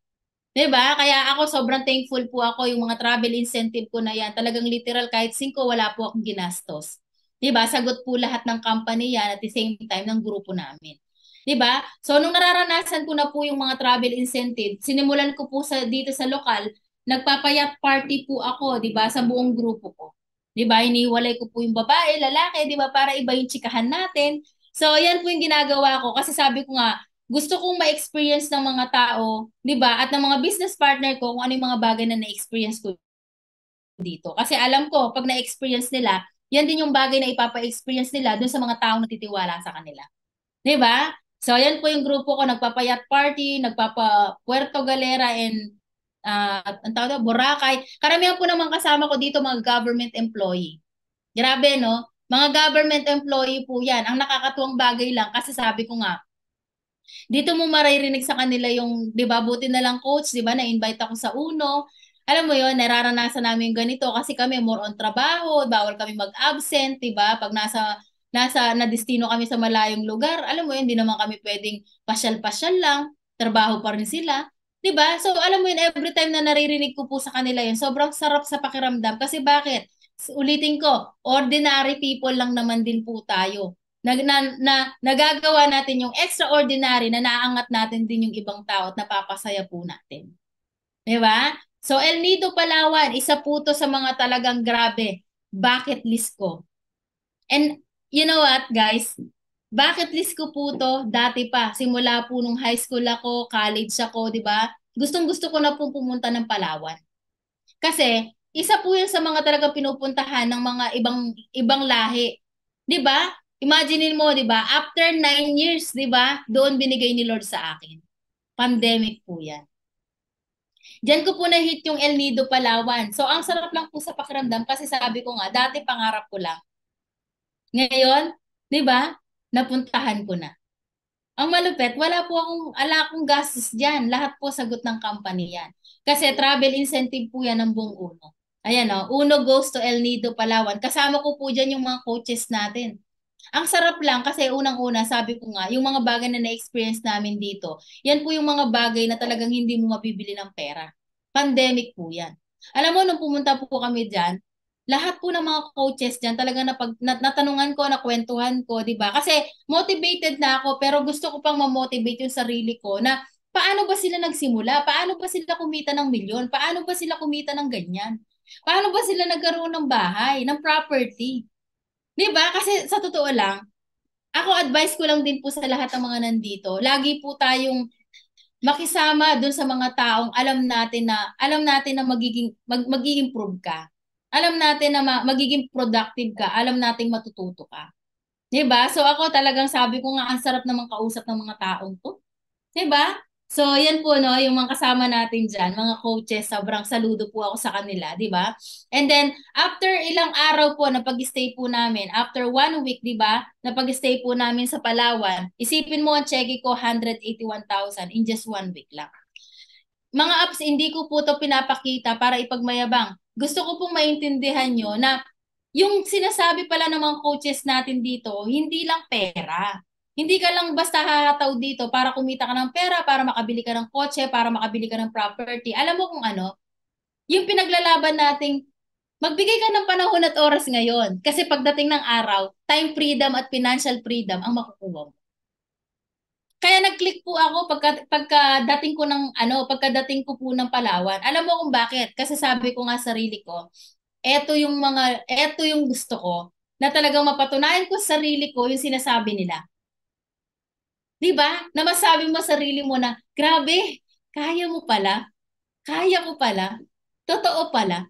'Di ba? Kaya ako sobrang thankful po ako yung mga travel incentive ko na yan. Talagang literal kahit 5 wala po akong ginastos. 'Di ba? Sagot po lahat ng company yan at the same time ng grupo namin. 'Di ba? So nung nararanasan ko na po yung mga travel incentive, sinimulan ko po dito sa lokal, nagpapayat party po ako, 'di ba, sa buong grupo ko. 'Di ba? Iniwalay ko po yung babae, lalaki, 'di ba, para iba yung chikahan natin. So yan po yung ginagawa ko kasi sabi ko nga gusto kong ma-experience ng mga tao, 'di ba? At ng mga business partner ko kung ano yung mga bagay na na-experience ko dito. Kasi alam ko, pag na-experience nila, yan din yung bagay na ipapa-experience nila dun sa mga taong natitiwala sa kanila. 'Di ba? So, yan po yung grupo ko, nagpapayat party, nagpapa Puerto Galera and ang tawag doon, Boracay. Karamihan po naman kasama ko dito mga government employee. Grabe, no? Mga government employee po yan. Ang nakakatuwang bagay lang kasi sabi ko nga, dito mo maririnig sa kanila yung, 'di ba, buti na lang coach, 'di ba, na-invite ako sa Uno. Alam mo 'yon, nararanasan namin ganito kasi kami more on trabaho, bawal kami mag-absent, 'di ba? Pag nasa na destino kami sa malayong lugar, alam mo 'yun, hindi naman kami pwedeng pasyal-pasyal lang, trabaho pa rin sila. 'Di ba? So alam mo 'yun, every time na naririnig ko po sa kanila 'yun, sobrang sarap sa pakiramdam kasi bakit? Ulitin ko, ordinary people lang naman din po tayo nagagawa natin yung extraordinary na naaangat natin din yung ibang tao at napapasaya po natin. Di ba? So El Nido Palawan, isa po to sa mga talagang grabe bucket list ko. And you know what, guys? Bucket list ko po to dati pa. Simula po nung high school ako, college ako, di ba? Gustong-gusto ko na po pumunta ng Palawan. Kasi isa po yan sa mga talaga pinupuntahan ng mga ibang lahi. 'Di ba? Imaginin mo, 'di ba? After 9 years, 'di ba? Doon binigay ni Lord sa akin. Pandemic po 'yan. Diyan ko po na-hit yung El Nido Palawan. So ang sarap lang po sa pakiramdam kasi sabi ko nga, dati pangarap ko lang. Ngayon, 'di ba? Napuntahan ko na. Ang malupit, ala akong gastos diyan. Lahat po sagot ng company yan. Kasi travel incentive po yan ng buong Uno. Ayan o, Uno goes to El Nido, Palawan. Kasama ko po dyan yung mga coaches natin. Ang sarap lang kasi unang-una, sabi ko nga, yung mga bagay na na-experience namin dito, yan po yung mga bagay na talagang hindi mo mabibili ng pera. Pandemic po yan. Alam mo, nung pumunta po kami dyan, lahat po ng mga coaches dyan, talaga natanungan ko, nakwentuhan ko, di ba? Kasi motivated na ako, pero gusto ko pang ma-motivate yung sarili ko na paano ba sila nagsimula? Paano ba sila kumita ng milyon? Paano ba sila kumita ng ganyan? Paano ba sila nagkaroon ng bahay, ng property? Di ba? Kasi sa totoo lang, ako advice ko lang din po sa lahat ng mga nandito, lagi po tayong makisama doon sa mga taong alam natin na mag-i-improve ka. Alam natin na magiging productive ka, alam nating matututo ka. 'Di ba? So ako talagang sabi ko nga ang sarap namang kausap ng mga taong 'to. 'Di ba? So, yan po, no, yung mga kasama natin dyan, mga coaches, sobrang saludo po ako sa kanila, di ba? And then, after ilang araw po na pag-stay po namin, after 1 week, di ba, na pag-stay po namin sa Palawan, isipin mo ang cheque ko, 181,000 in just 1 week lang. Mga apps, hindi ko po to pinapakita para ipagmayabang. Gusto ko pong maintindihan nyo na yung sinasabi pala ng mga coaches natin dito, hindi lang pera. Hindi ka lang basta hahataw dito para kumita ka ng pera, para makabili ka ng kotse, para makabili ka ng property. Alam mo kung ano? Yung pinaglalaban nating magbigay ka ng panahon at oras ngayon. Kasi pagdating ng araw, time freedom at financial freedom ang makukuha mo. Kaya nag-click po ako pagkadating ko ng pagkadating ko po ng Palawan. Alam mo kung bakit? Kasi sabi ko nga sa sarili ko, eto yung gusto ko na talagang mapatunayan ko sa sarili ko yung sinasabi nila. 'Di ba? Na masabi mo sa sarili mo na, grabe, kaya mo pala. Kaya ko pala. Totoo pala.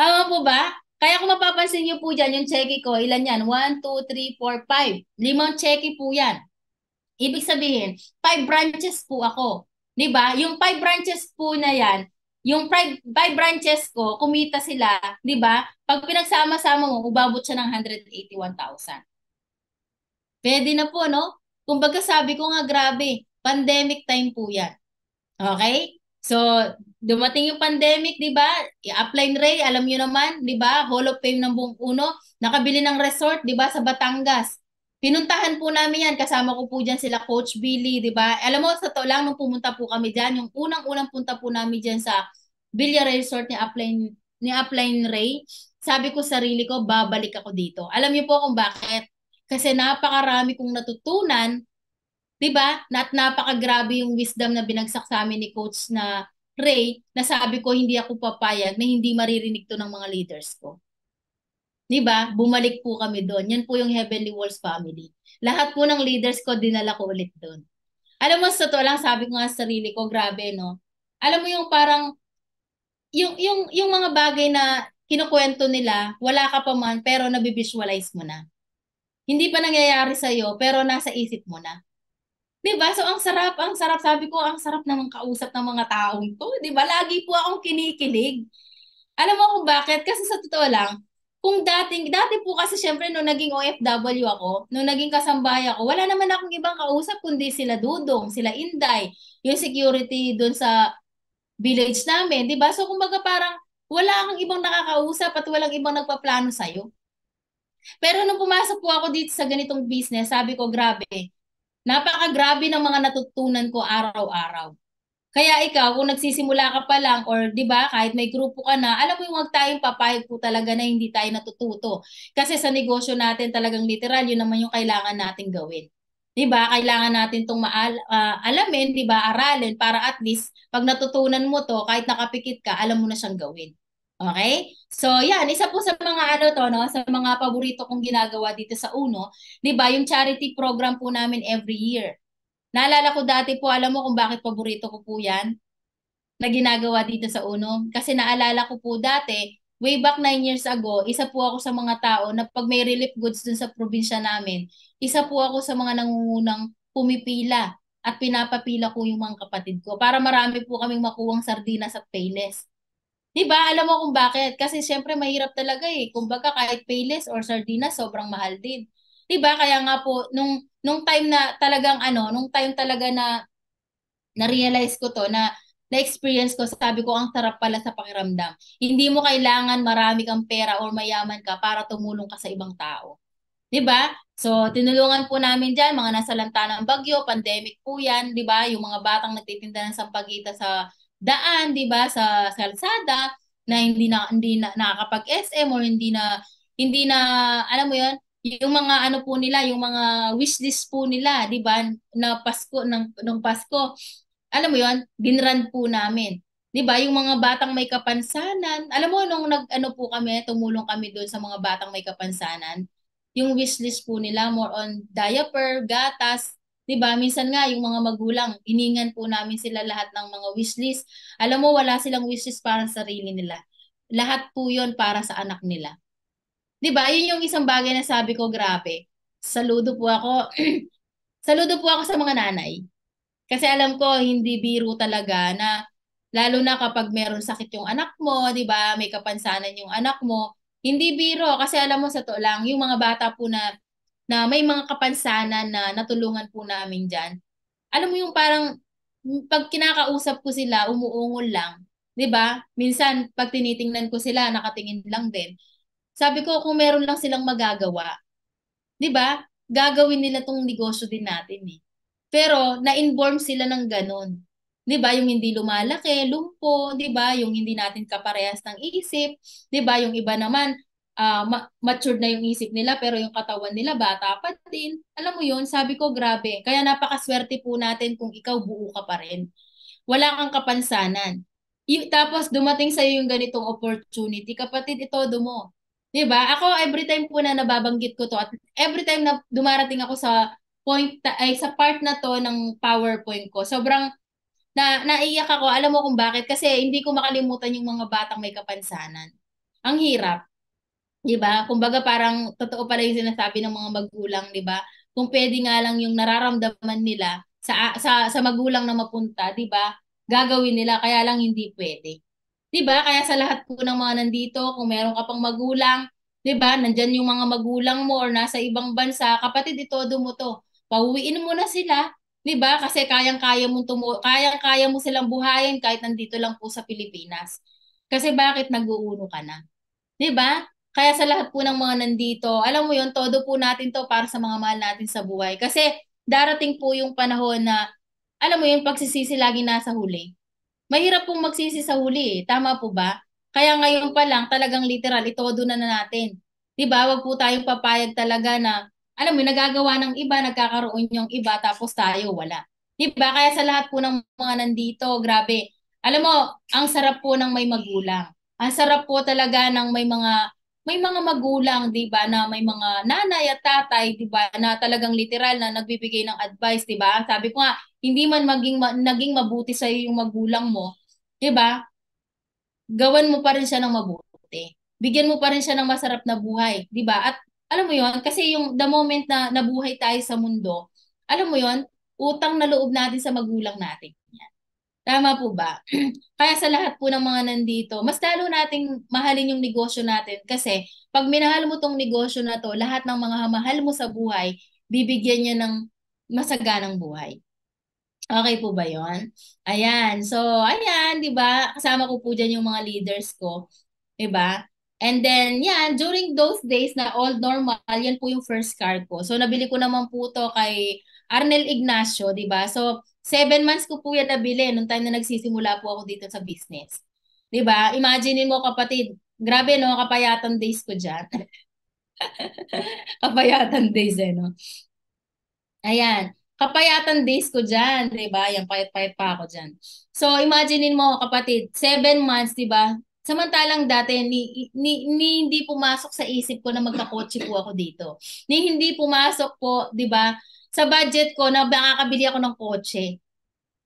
Tama po ba? Kaya kung mapapansin niyo po dyan, yung cheque ko, ilan yan? 1, 2, 3, 4, 5. 5 cheque po yan. Ibig sabihin, 5 branches po ako. 'Di ba? Yung 5 branches po na yan, yung five branches ko, kumita sila, 'di ba? Pag pinagsama-sama mo, ubabot siya ng 181,000. Pwede na po, no? Kumbaga sabi ko nga, grabe, pandemic time po yan. Okay? So, dumating yung pandemic, di ba? I-apply Ray, alam nyo naman, di ba? Hall of Fame ng buong uno. Nakabili ng resort, di ba, sa Batangas. Pinuntahan po namin yan. Kasama ko po dyan sila Coach Billy, di ba? Alam mo, sa to lang, nung pumunta po kami dyan, yung unang-unang punta po namin dyan sa Villa Resort ni Upline Ray, sabi ko sarili ko, babalik ako dito. Alam niyo po kung bakit? Kasi napakarami kong natutunan. 'Di ba? At napakagrabe yung wisdom na binagsak sa amin ni Coach na Ray, na sabi ko hindi ako papayag na hindi maririnig to ng mga leaders ko. 'Di ba? Bumalik po kami doon. Yan po yung Heavenly Walls family. Lahat po ng leaders ko dinala ko ulit doon. Alam mo, sa totoo lang, sabi ko nga sa sarili ko, grabe, no? Alam mo yung parang, yung mga bagay na kinukwento nila, wala ka pa man, pero nabivisualize mo na. Hindi pa nangyayari sa'yo, pero nasa isip mo na. 'Di ba? So ang sarap sabi ko, ang sarap namang kausap ng mga taong 'to, 'di ba? Lagi po akong kinikilig. Alam mo kung bakit? Kasi sa totoo lang, kung dati po kasi syempre nung naging OFW ako, nung naging kasambahay ako, wala naman akong ibang kausap kundi sila Dudong, sila Inday, yung security doon sa village namin, 'di ba? So kumbaga parang wala kang ibang nakakausap at walang ibang nagpaplano sa'yo. Pero nung pumasok po ako dito sa ganitong business, sabi ko, grabe, napakagrabe ng mga natutunan ko araw-araw. Kaya ikaw, kung nagsisimula ka pa lang or 'di ba, kahit may grupo ka na, alam mo yung wag tayong papayag po talaga na hindi tayo natututo. Kasi sa negosyo natin talagang literal, yun naman yung kailangan nating gawin. 'Di ba? Kailangan natin tong alamin, 'di ba, aralin para at least pag natutunan mo to, kahit nakapikit ka, alam mo na siyang gawin. Okay? So, yan, isa po sa mga no, sa mga paborito kong ginagawa dito sa Uno, 'di ba, yung charity program po namin every year. Naalala ko dati po, alam mo kung bakit paborito ko po yan na ginagawa dito sa Uno? Kasi naalala ko po dati, way back 9 years ago, isa po ako sa mga tao na pag may relief goods dun sa probinsya namin, isa po ako sa mga nangungunang pumipila at pinapapila ko yung mga kapatid ko para marami po kaming makuwang sardinas at payless. Diba? Alam mo kung bakit? Kasi syempre mahirap talaga eh. Kumbaga kahit payless or sardinas, sobrang mahal din. Diba? Kaya nga po, nung time na talagang nung time talaga na na-realize ko to, na-experience ko, sabi ko, ang sarap pala sa pakiramdam. Hindi mo kailangan marami kang pera or mayaman ka para tumulong ka sa ibang tao. 'Di ba? So, tinulungan po namin diyan mga nasa lanta ng bagyo, pandemic po 'yan, 'di ba? Yung mga batang nagtitinda ng sampagita sa daan, 'di ba? Sa kalsada na hindi na nakakapag-SM or hindi na alam mo 'yon, yung mga ano po nila, yung mga wishlist po nila, 'di ba? Na Pasko ng Pasko. Alam mo 'yon, dinran po namin. 'Di ba? Yung mga batang may kapansanan, alam mo nung nag-ano po kami, tumulong kami doon sa mga batang may kapansanan, yung wishlist po nila more on diaper, gatas, 'di ba? Minsan nga yung mga magulang, iningan po namin sila lahat ng mga wishlist. Alam mo wala silang wishlist para sa sarili nila. Lahat po 'yon para sa anak nila. 'Di ba? Yun yung isang bagay na sabi ko, grabe. Saludo po ako. Saludo po ako sa mga nanay. Kasi alam ko hindi biro talaga na lalo na kapag meron sakit yung anak mo, 'di ba? May kapansanan yung anak mo. Hindi biro kasi alam mo sa to lang, yung mga bata po na may mga kapansanan na natulungan po namin diyan. Alam mo yung parang pag kinakausap ko sila, umuungol lang, 'di ba? Minsan pag tinitingnan ko sila, nakatingin lang din. Sabi ko kung meron lang silang magagawa, 'di ba? Gagawin nila tong negosyo din natin eh. Pero na-inform sila ng ganun. 'Di ba? Yung hindi lumalaki, lumpo, 'di ba? Yung hindi natin kaparehas ng isip, 'di ba? Yung iba naman matured na yung isip nila pero yung katawan nila bata pa din. Alam mo yun, sabi ko grabe. Kaya napakaswerte po natin kung ikaw buo ka pa rin. Wala kang kapansanan. Tapos dumating sa yung ganitong opportunity, kapatid, itodo mo. 'Di ba? Ako every time po na nababanggit ko to at every time na dumarating ako sa ay sa part na to ng PowerPoint ko, sobrang naiiyak ako. Alam mo kung bakit? Kasi hindi ko makalimutan yung mga batang may kapansanan. Ang hirap, 'di ba? Kumbaga parang totoo pala yung sinasabi ng mga magulang, 'di ba? Kung pwede nga lang yung nararamdaman nila sa magulang na mapunta, 'di ba? Gagawin nila kaya lang hindi pwede. 'Di ba? Kaya sa lahat po ng mga nandito, kung meron ka pang magulang, 'di ba? Nandyan yung mga magulang mo or nasa ibang bansa, kapatid, itodo mo to. Pauwiin mo na sila, 'di ba? Kasi kayang-kaya mo silang buhayin kahit nandito lang po sa Pilipinas. Kasi bakit nag-uuno ka na? 'Di ba? Kaya sa lahat po ng mga nandito, alam mo 'yon, todo po natin 'to para sa mga mahal natin sa buhay. Kasi darating po yung panahon na alam mo yung pagsisisi lagi nasa huli. Mahirap pong magsisi sa huli eh. Tama po ba? Kaya ngayon pa lang talagang literal itodo na natin. 'Di ba? Wag po tayong papayag talaga na alam mo nagagawa ng iba, nagkakaroon yung iba tapos tayo wala. 'Di ba? Kaya sa lahat po ng mga nandito, grabe. Alam mo, ang sarap po ng may magulang. Ang sarap po talaga ng may mga magulang, 'di ba, na may mga nanay at tatay, 'di ba, na talagang literal na nagbibigay ng advice, 'di ba? Sabi ko nga, hindi man naging mabuti sa yung magulang mo, 'di ba? Gawan mo pa rin siya ng mabuti. Bigyan mo pa rin siya ng masarap na buhay, 'di ba? At alam mo 'yon, kasi yung the moment na nabuhay tayo sa mundo, alam mo 'yon, utang na loob natin sa magulang natin. Tama po ba? Kaya sa lahat po ng mga nandito, mas lalo nating mahalin yung negosyo natin kasi pag minahal mo tong negosyo na to, lahat ng mga mahal mo sa buhay, bibigyan niya ng masaganang buhay. Okay po ba yon? Ayan. So, ayan, di ba? Kasama ko po dyan yung mga leaders ko. Di ba? And then, yan, during those days na all normal, yan po yung first car ko. So, nabili ko naman po to kay Arnel Ignacio, di ba? So, 7 months ko po yan nabili nung time na nagsisimula po ako dito sa business. Di ba? Imagine mo kapatid, grabe no, kapayatan days ko dyan. Kapayatan days eh, no? Ayan. Kapayatan days ko dyan, di ba? Yan, payat-payat pa ako dyan. So, imaginein mo, kapatid, 7 months, di ba? Samantalang dati, ni hindi pumasok sa isip ko na magkakotse po ako dito. Ni hindi pumasok po, di ba, sa budget ko na makakabili ako ng kotse.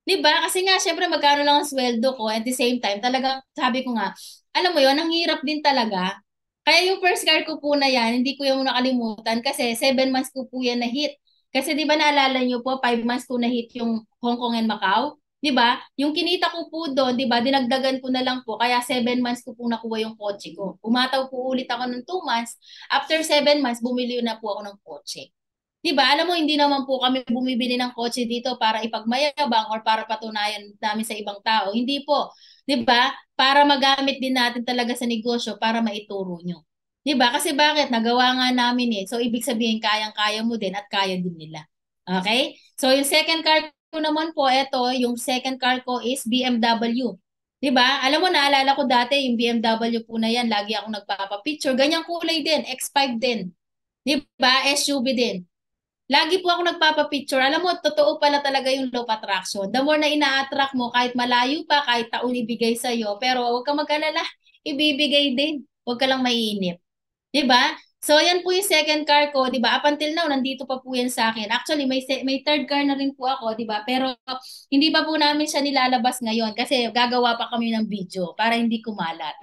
Di ba? Kasi nga, syempre, magkano lang ang sweldo ko. At the same time, talagang, sabi ko nga, alam mo yon, ang hirap din talaga. Kaya yung first car ko po na yan, hindi ko yung nakalimutan kasi 7 months ko po yan na hit. Kasi di ba naalala nyo po, 5 months ko na hit yung Hong Kong and Macau? Di ba? Yung kinita ko po doon, di ba, dinagdagan ko na lang po. Kaya 7 months ko po nakuha yung kotse ko. Umataw po ulit ako ng 2 months. After 7 months, bumili na po ako ng kotse. 'Di ba? Alam mo, hindi naman po kami bumibili ng kotse dito para ipagmayabang or para patunayan namin sa ibang tao. Hindi po. 'Di ba? Para magamit din natin talaga sa negosyo para maituro nyo. 'Di ba? Kasi bakit? Nagawa nga namin eh. So, ibig sabihin, kayang-kaya mo din at kaya din nila. Okay? So, yung second car ko naman po, ito, yung second car ko is BMW. 'Di ba? Alam mo, naalala ko dati, yung BMW po na yan, lagi akong nagpapapicture. Ganyang kulay din, X5 din. 'Di ba? SUV din. Lagi po ako nagpapapicture. Alam mo, totoo pala talaga yung law of attraction. The more na ina-attract mo, kahit malayo pa, kahit taon ibigay sa'yo, pero huwag kang mag-alala, ibibigay din. Huwag ka lang maiinip. 'Di ba? So, yan po yung second car ko, 'di ba? Up until now, nandito pa po yan sa akin. Actually, may third car na rin po ako, 'di ba? Pero hindi pa po namin siya nilalabas ngayon kasi gagawa pa kami ng video para hindi kumalat.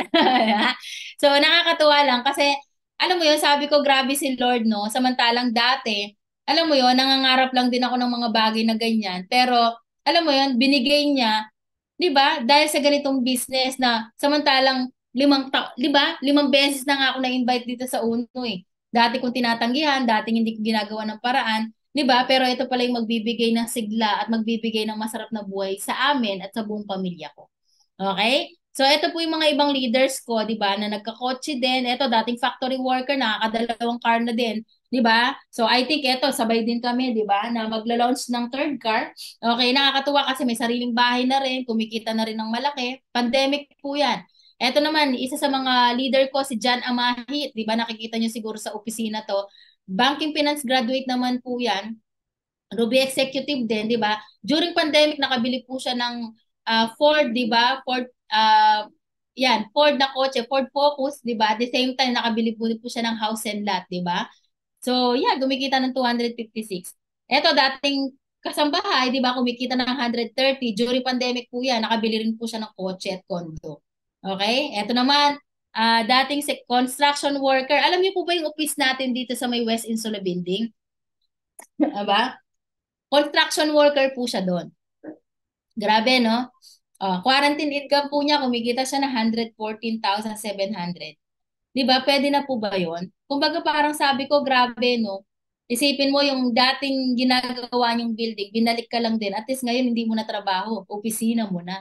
So, nakakatuwa lang kasi alam mo yun, sabi ko grabe si Lord, no? Samantalang dati, alam mo yun, nangangarap lang din ako ng mga bagay na ganyan. Pero alam mo yun, binigay niya, 'di ba? Dahil sa ganitong business na samantalang 'di ba? 5 beses na nga ako na-invite dito sa Uno eh. Dati kong tinatanggihan, dating hindi ko ginagawa ng paraan, 'di ba? Pero ito pala yung magbibigay ng sigla at magbibigay ng masarap na buhay sa amin at sa buong pamilya ko. Okay? So ito po yung mga ibang leaders ko, 'di ba, na nagkakotse din. Ito dating factory worker, nakakadalawang car na din, 'di ba? So I think ito sabay din kami, 'di ba, na magla-launch ng third car. Okay, nakakatuwa kasi may sariling bahay na rin, kumikita na rin ng malaki. Pandemic po 'yan. Ito naman, isa sa mga leader ko si John Amahit, 'di ba? Nakikita niyo siguro sa opisina 'to. Banking finance graduate naman po 'yan. Ruby executive din, 'di ba? During pandemic nakabili po siya ng Ford, 'di ba? Ford na kotse, Ford Focus, 'di ba? At the same time nakabili po siya ng house and lot, 'di ba? So, yeah, kumikita ng 256. Eto dating kasambahay, 'di ba? Kumikita ng 130. During pandemic po 'yan, nakabili rin po siya ng kotse at condo. Okay? Eto naman, dating construction worker. Alam niyo po ba yung office natin dito sa may West Insula Building? 'Di ba? Construction worker po siya doon. Grabe, no? Quarantine income po niya, kumikita siya ng 114,700. 'Di ba? Pwede na po ba 'yon? Kumbaga parang sabi ko, grabe, no? Isipin mo yung dating ginagawa niyong building, binalik ka lang din. At least ngayon hindi mo na trabaho, opisina mo na.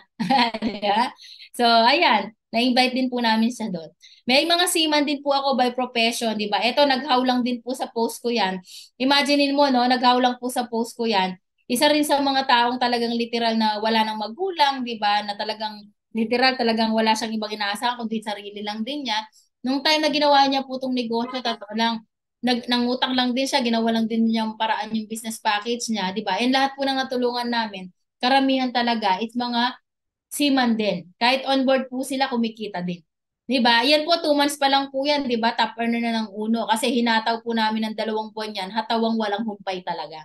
Diba? So, ayan, na-invite din po namin siya doon. May mga seaman din po ako by profession, 'di ba? Ito, naghaw lang din po sa post ko 'yan. Imaginein mo, no? Naghaw lang po sa post ko 'yan. Isa rin sa mga taong talagang literal na wala nang magulang, 'di ba? Na talagang literal talagang wala siyang ibang inaasahan kundi sarili lang din niya. Nung time na ginawa niya po itong negosyo, totoo lang, nangutang lang din siya, ginawa lang din niya yung paraan yung business package niya, di ba? And lahat po ng natulungan namin, karamihan talaga, it's mga seaman din. Kahit on board po sila, kumikita din. Di ba? Yan po, 2 months pa lang po yan, di ba? Top earner na ng Uno. Kasi hinataw po namin ng 2 buwan yan, hatawang walang humpay talaga.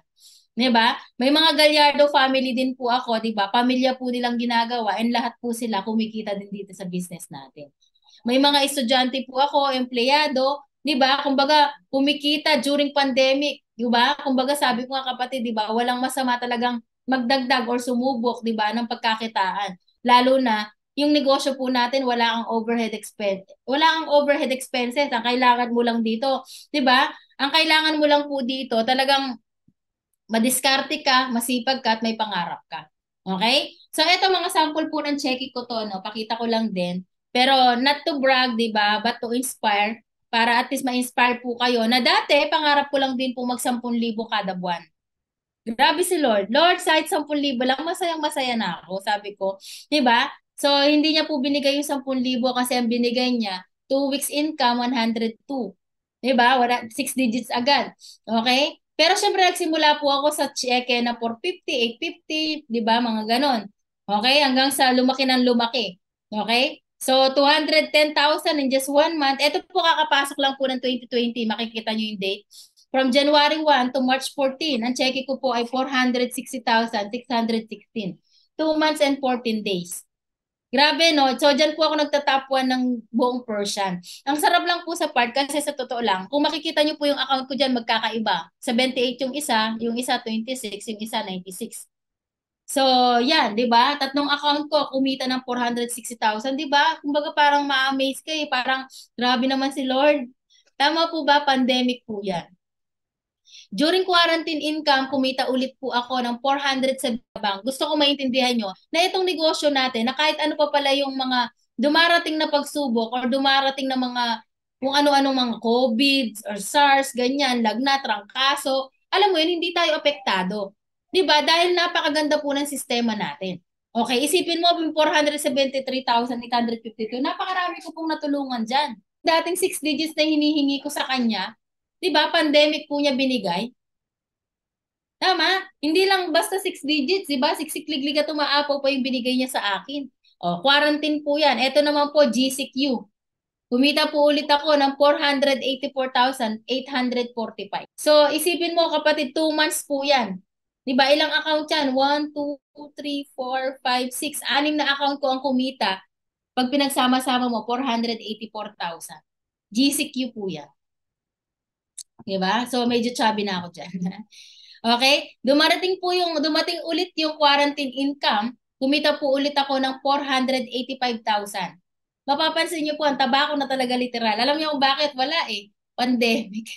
'Di ba? May mga Gallardo family din po ako, 'di ba? Pamilya po nilang ginagawa and lahat po sila kumikita din dito sa business natin. May mga estudyante po ako, empleyado, 'di ba? Kumbaga, kumikita during pandemic, 'di ba? Kumbaga, sabi ko nga kapatid, 'di ba? Walang masama talagang magdagdag or sumubok, 'di ba, ng pagkakitaan. Lalo na yung negosyo po natin wala kang overhead expense. Wala kang overhead expenses. Ang kailangan mo lang dito, 'di ba? Ang kailangan mo lang po dito, talagang madiskarte ka, masipag ka, at may pangarap ka. Okay? So, ito mga sample po ng check ko to, no? Pakita ko lang din. Pero not to brag, di ba? But to inspire. Para at least ma-inspire po kayo na dati, pangarap ko lang din po mag 10,000 kada buwan. Grabe si Lord. Lord, kahit 10,000 lang, masayang masaya na ako, sabi ko. Di ba? So, hindi niya po binigay yung 10,000 kasi ang binigay niya, 2 weeks income, 102. Di ba? 6 digits agad. Okay? Pero syempre nagsimula po ako sa cheque na 450, 850, di ba? Mga ganon. Okay? Hanggang sa lumaki ng lumaki. Okay? So, 210,000 in just 1 month. Ito po kakapasok lang po ng 2020. Makikita nyo yung date. From January 1 to March 14, ang cheque ko po ay 460,616. 2 months and 14 days. Grabe, no? So, dyan po ako nagtatap 1 ng buong Persian. Ang sarap lang po sa part kasi sa totoo lang, kung makikita niyo po yung account ko dyan, magkakaiba. 78 yung isa 26, yung isa 96. So, yan, di ba? Tatlong account ko, kumita ng 460,000, di ba? Kumbaga parang ma-amaze kayo, parang grabe naman si Lord. Tama po ba? Pandemic po yan. During quarantine income, kumita ulit po ako ng 400 sa bank. Gusto ko maintindihan nyo na itong negosyo natin, na kahit ano pa pala yung mga dumarating na pagsubok or dumarating na mga kung ano-ano mga COVID or SARS, ganyan, lagnat, trangkaso, alam mo yun, hindi tayo apektado. 'Di ba? Dahil napakaganda po ng sistema natin. Okay, isipin mo, yung 473,852, napakarami ko pong natulungan dyan. Dating 6 digits na hinihingi ko sa kanya, 'di ba? Pandemic po niya binigay. Tama? Hindi lang basta 6 digits, 'di ba? Siksik-liglig at umaapaw pa yung binigay niya sa akin. O, quarantine po 'yan. Ito naman po GCQ. Kumita po ulit ako ng 484,845. So, isipin mo kapatid, 2 months po 'yan. 'Di ba? Ilang account 'yan? 1, 2, 3, 4, 5, 6. Anim na account ko ang kumita. Pag pinagsama-sama mo, 484,000. GCQ po 'yan. 'Di ba? So, medyo chubby na ako diyan. Okay? Dumating ulit yung quarantine income, kumita po ulit ako ng 485,000. Mapapansin niyo po, ang taba ko na talaga literal. Alam niyo kung bakit? Wala eh. Pandemic.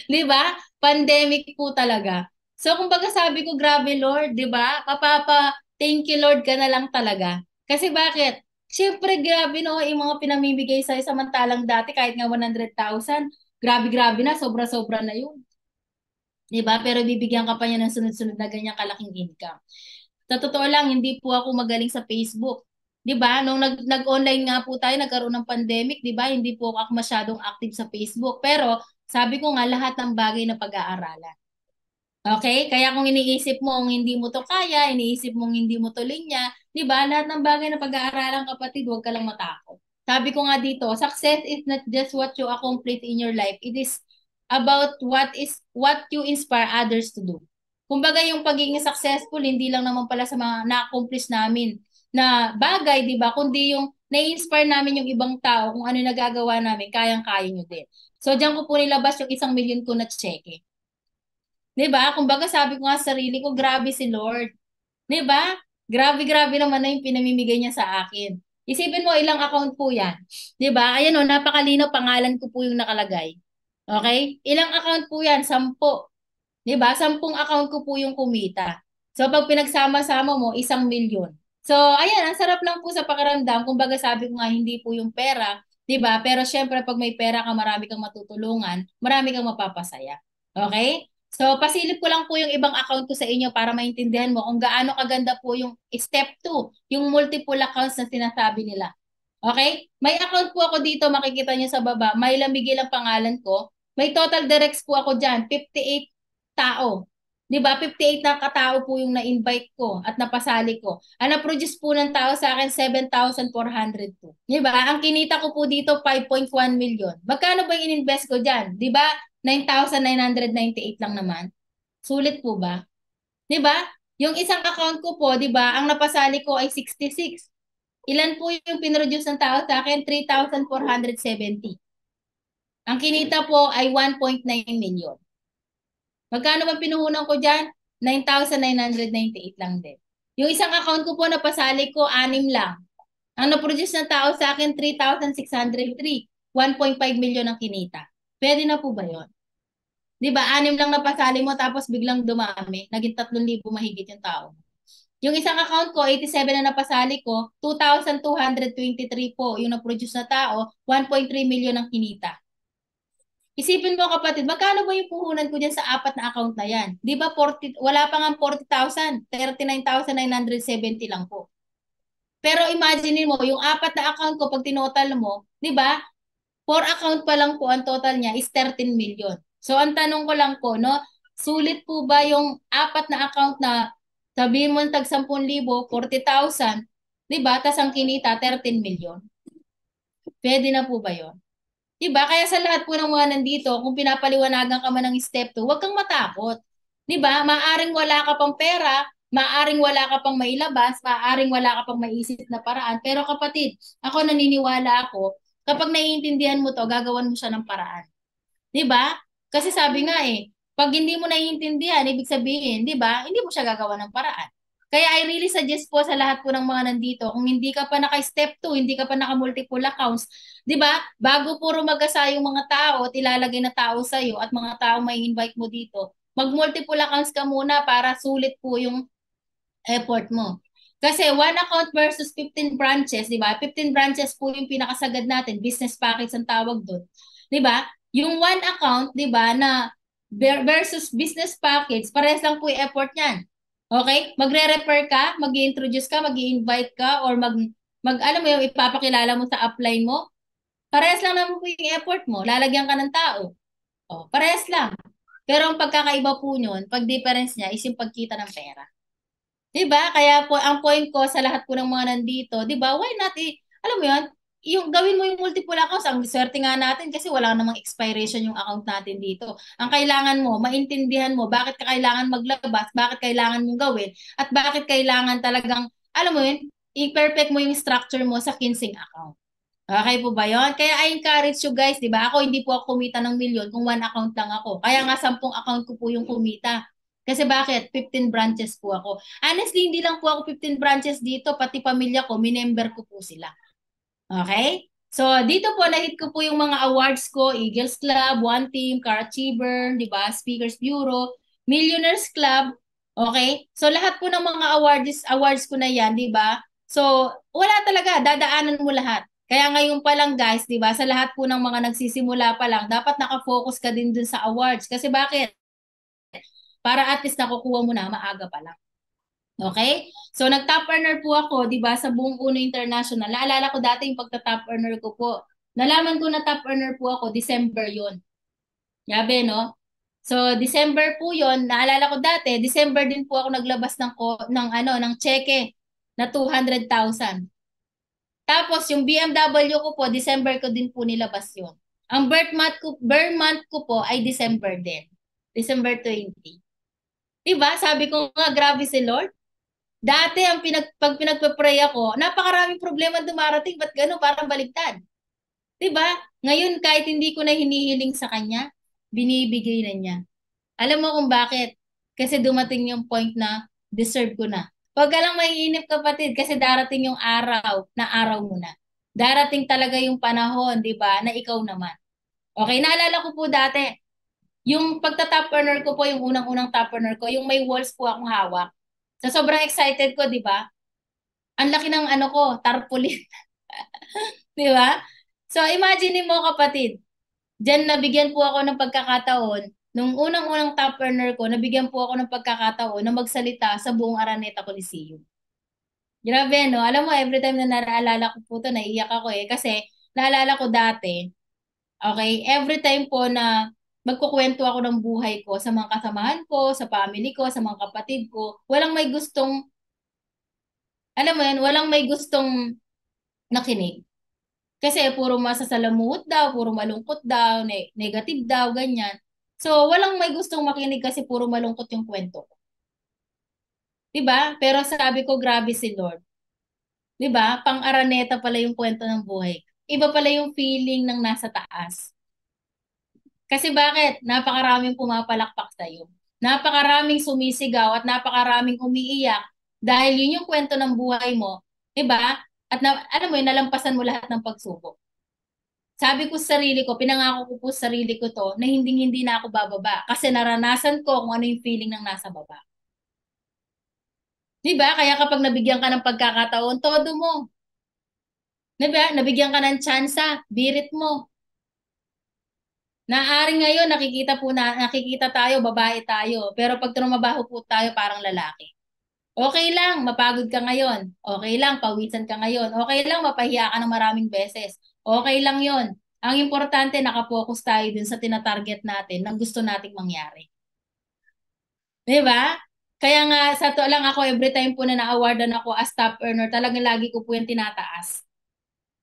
'Di ba? Pandemic po talaga. So, kumbaga sabi ko, grabe Lord, 'di ba? Thank you Lord ka na lang talaga. Kasi bakit? Siyempre, grabe no, yung mga pinamimigay sa'yo samantalang dati kahit nga 100,000, grabe-grabe na, sobra-sobra na yun. 'Di ba? Pero bibigyan ka pa niya ng sunod-sunod na ganyang kalaking income. Sa totoo lang, hindi po ako magaling sa Facebook. 'Di ba? Nung nag-online nga po tayo, nagkaroon ng pandemic, 'di ba? Hindi po ako masyadong active sa Facebook. Pero sabi ko nga lahat ng bagay na pag-aaralan. Okay? Kaya kung iniisip mo hindi mo to kaya, iniisip mong hindi mo to linya, 'di ba? Lahat ng bagay na pag-aaralan, kapatid, huwag ka lang matakot. Sabi ko nga dito, success is not just what you accomplish in your life. It is about what you inspire others to do. Kumbaga yung pagiging successful, hindi lang naman pala sa mga na-accomplish namin na bagay, 'di ba? Kundi yung na-inspire namin yung ibang tao kung ano yung nagagawa namin, kayang-kaya nyo din. So diyan ko po nilabas yung 1 million ko na cheque. 'Di ba? Kumbaga sabi ko nga sa sarili ko, grabe si Lord. 'Di ba? Grabe-grabe naman na yung pinamimigay niya sa akin. Isipin mo ilang account po 'yan. 'Di ba? Ayan oh, napakalino, pangalan ko po yung nakalagay. Okay? Ilang account po 'yan? 10. 'Di ba? 10 account ko po yung kumita. So pag pinagsama-sama mo, 1 million. So ayan, ang sarap lang po sa pakiramdam. Kumbaga sabi ko nga, hindi po yung pera, 'di ba? Pero syempre pag may pera ka, marami kang matutulungan, marami kang mapapasaya. Okay? So pasilip ko lang po yung ibang account ko sa inyo para maintindihan mo kung gaano kaganda po yung step 2, yung multiple accounts na sinasabi nila. Okay? May account po ako dito, makikita niyo sa baba. May Lamigil ang pangalan ko. May total directs po ako dyan, 58 tao. 'Di ba? 58 na katao po yung na-invite ko at napasali ko. Ang na-produce po ng tao sa akin, 7,402. 'Di ba? Ang kinita ko po dito, 5.1 million. Magkano ba yung ininvest ko dyan? 'Di ba? 9,998 lang naman. Sulit po ba? 'Di ba? Yung isang account ko po, 'di ba? Ang napasali ko ay 66. Ilan po yung pinroduce ng tao sa akin? 3,470. Ang kinita po ay 1.9 million. Magkano bang pinuhunan ko dyan? 9,998 lang din. Yung isang account ko po na pasali ko, 6 lang. Ang na-produce ng tao sa akin, 3,603. 1.5 million ang kinita. Pwede na po ba yun? Di ba? 6 lang napasali mo tapos biglang dumami. Naging 3,000 mahigit yung tao. Yung isang account ko, 87 na napasali ko, 2,223 po yung na-produce na tao, 1.3 million ang kinita. Isipin mo kapatid, magkano ba yung puhunan ko dyan sa 4 na account na yan? Di ba 40, wala pa nga 40,000, 39,970 lang po. Pero imagine mo, yung 4 na account ko, pag tinotal mo, di ba, 4 account pa lang po, ang total niya is 13 million. So ang tanong ko lang po, no, sulit po ba yung 4 na account na sabihin mo tag 10,000, 40,000, di ba, tas ang kinita 13 million? Pwede na po ba yon? Diba? Kaya sa lahat po ng mga nandito, kung pinapaliwanagan ka man ng step 2, huwag kang matakot. Diba? Maaring wala ka pang pera, maaring wala ka pang mailabas, maaring wala ka pang maisip na paraan. Pero kapatid, ako naniniwala ako, kapag naiintindihan mo to, gagawan mo siya ng paraan. Diba? Kasi sabi nga pag hindi mo naiintindihan, ibig sabihin, diba, hindi mo siya gagawa ng paraan. Kaya I really suggest po sa lahat po ng mga nandito, kung hindi ka pa naka-step 2, hindi ka pa naka-multiple accounts, 'di ba? Bago puro mag-asa yung mga tao at ilalagay na tao sa iyo at mga tao may invite mo dito, mag-multiple accounts ka muna para sulit po yung effort mo. Kasi one account versus 15 branches, di ba? 15 branches po yung pinakasagad natin, business package ang tawag doon. Di ba? Yung one account, di ba, na versus business package, parehas lang po yung effort niyan. Okay? Magre-refer ka, mag-i-introduce ka, mag-i-invite ka, or alam mo yung ipapakilala mo sa upline mo. Parehas lang naman po yung effort mo. Lalagyan ka ng tao. Oh, parehas lang. Pero ang pagkakaiba po nyon, pag difference niya is yung pagkita ng pera. 'Di ba? Kaya po ang point ko sa lahat po ng mga nandito, 'di ba? Why not alam mo 'yun, yung gawin mo yung multiple accounts, ang swerte nga natin kasi wala namang expiration yung account natin dito. Ang kailangan mo, maintindihan mo bakit ka kailangan maglabas, bakit kailangan mong gawin, at bakit kailangan talagang, alam mo 'yun, i-perfect mo yung structure mo sa 15 account. Okay po ba yun? Kaya I encourage you guys, di ba? Ako hindi po ako kumita ng milyon kung one account lang ako. Kaya nga 10 account ko po yung kumita. Kasi bakit? 15 branches po ako. Honestly, hindi lang po ako 15 branches dito, pati pamilya ko, minember ko po sila. Okay? So, dito po, nahit ko po yung mga awards ko, Eagles Club, One Team, Car Achiever, di ba? Speakers Bureau, Millionaires Club, okay? So, lahat po ng mga awards ko na yan, di ba? So, wala talaga, dadaanan mo lahat. Kaya ngayon pa lang guys, 'di ba? Sa lahat po ng mga nagsisimula pa lang, dapat naka-focus ka din dun sa awards. Kasi bakit? Para at least nakukuha mo na maaga pa lang. Okay? So nag-top earner po ako, 'di ba, sa buong Uno International. Naalala ko dati yung pagka-top earner ko po. Nalaman ko na top earner po ako, December 'yon. Yabe, no? So December po 'yon. Naalala ko dati, December din po ako naglabas ng cheque na 200,000. Tapos yung BMW ko po, December ko din po nilabas yun. Ang birth month ko po ay December din. December 20. Diba? Sabi ko nga, grabe si Lord. Dati, pag pinagpe-pray ako, napakaraming problema dumarating. Ba't gano'n? Parang baligtad. Diba? Ngayon, kahit hindi ko na hinihiling sa Kanya, binibigay na niya. Alam mo kung bakit? Kasi dumating yung point na deserve ko na. Huwag ka lang maiinip kapatid kasi darating yung araw na araw mo na. Darating talaga yung panahon, di ba, na ikaw naman. Okay, naalala ko po dati, yung pagta-top earner ko po, yung unang-unang top earner ko, yung may walls po akong hawak. So sobrang excited ko, di ba? Ang laki ng ano ko, tarpaulin. Di ba? So imagine mo kapatid, diyan nabigyan po ako ng pagkakataon, nung unang-unang top earner ko, nabigyan po ako ng pagkakataon na magsalita sa buong Araneta Coliseum. Grabe, no? Alam mo, every time na naalala ko po ito, naiiyak ako eh. Kasi, naalala ko dati, okay, every time po na magkukwento ako ng buhay ko sa mga kasamahan ko, sa family ko, sa mga kapatid ko, walang may gustong, alam mo yun, walang may gustong nakinig. Kasi puro masasalamuot daw, puro malungkot daw, negative daw, ganyan. So, walang may gustong makinig kasi puro malungkot yung kwento ko. 'Di ba? Pero sabi ko, grabe si Lord. 'Di ba? Pang-Araneta pala yung kwento ng buhay. Iba pala yung feeling ng nasa taas. Kasi bakit? Napakaraming pumapalakpak sa iyo. Napakaraming sumisigaw at napakaraming umiiyak dahil yun yung kwento ng buhay mo. 'Di ba? At alam mo yun, nalampasan mo lahat ng pagsubok. Sabi ko sa sarili ko, pinangako ko po sa sarili ko to na hindi na ako bababa kasi naranasan ko kung ano yung feeling ng nasa baba. 'Di ba? Kaya kapag nabigyan ka ng pagkakataon, todo mo. 'Di ba? Nabigyan ka ng tsansa, birit mo. Naaring ngayon nakikita tayo, babae tayo, pero pag trumabaho po tayo parang lalaki. Okay lang, mapagod ka ngayon. Okay lang, pawisan ka ngayon. Okay lang, mapahiya ka ng maraming beses. Okay lang 'yon. Ang importante, nakapokus tayo dun sa tinatarget natin na gusto nating mangyari. 'Di ba? Kaya nga, sa to lang ako, every time po na na-awardan ako as top earner, talagang lagi ko po yung tinataas.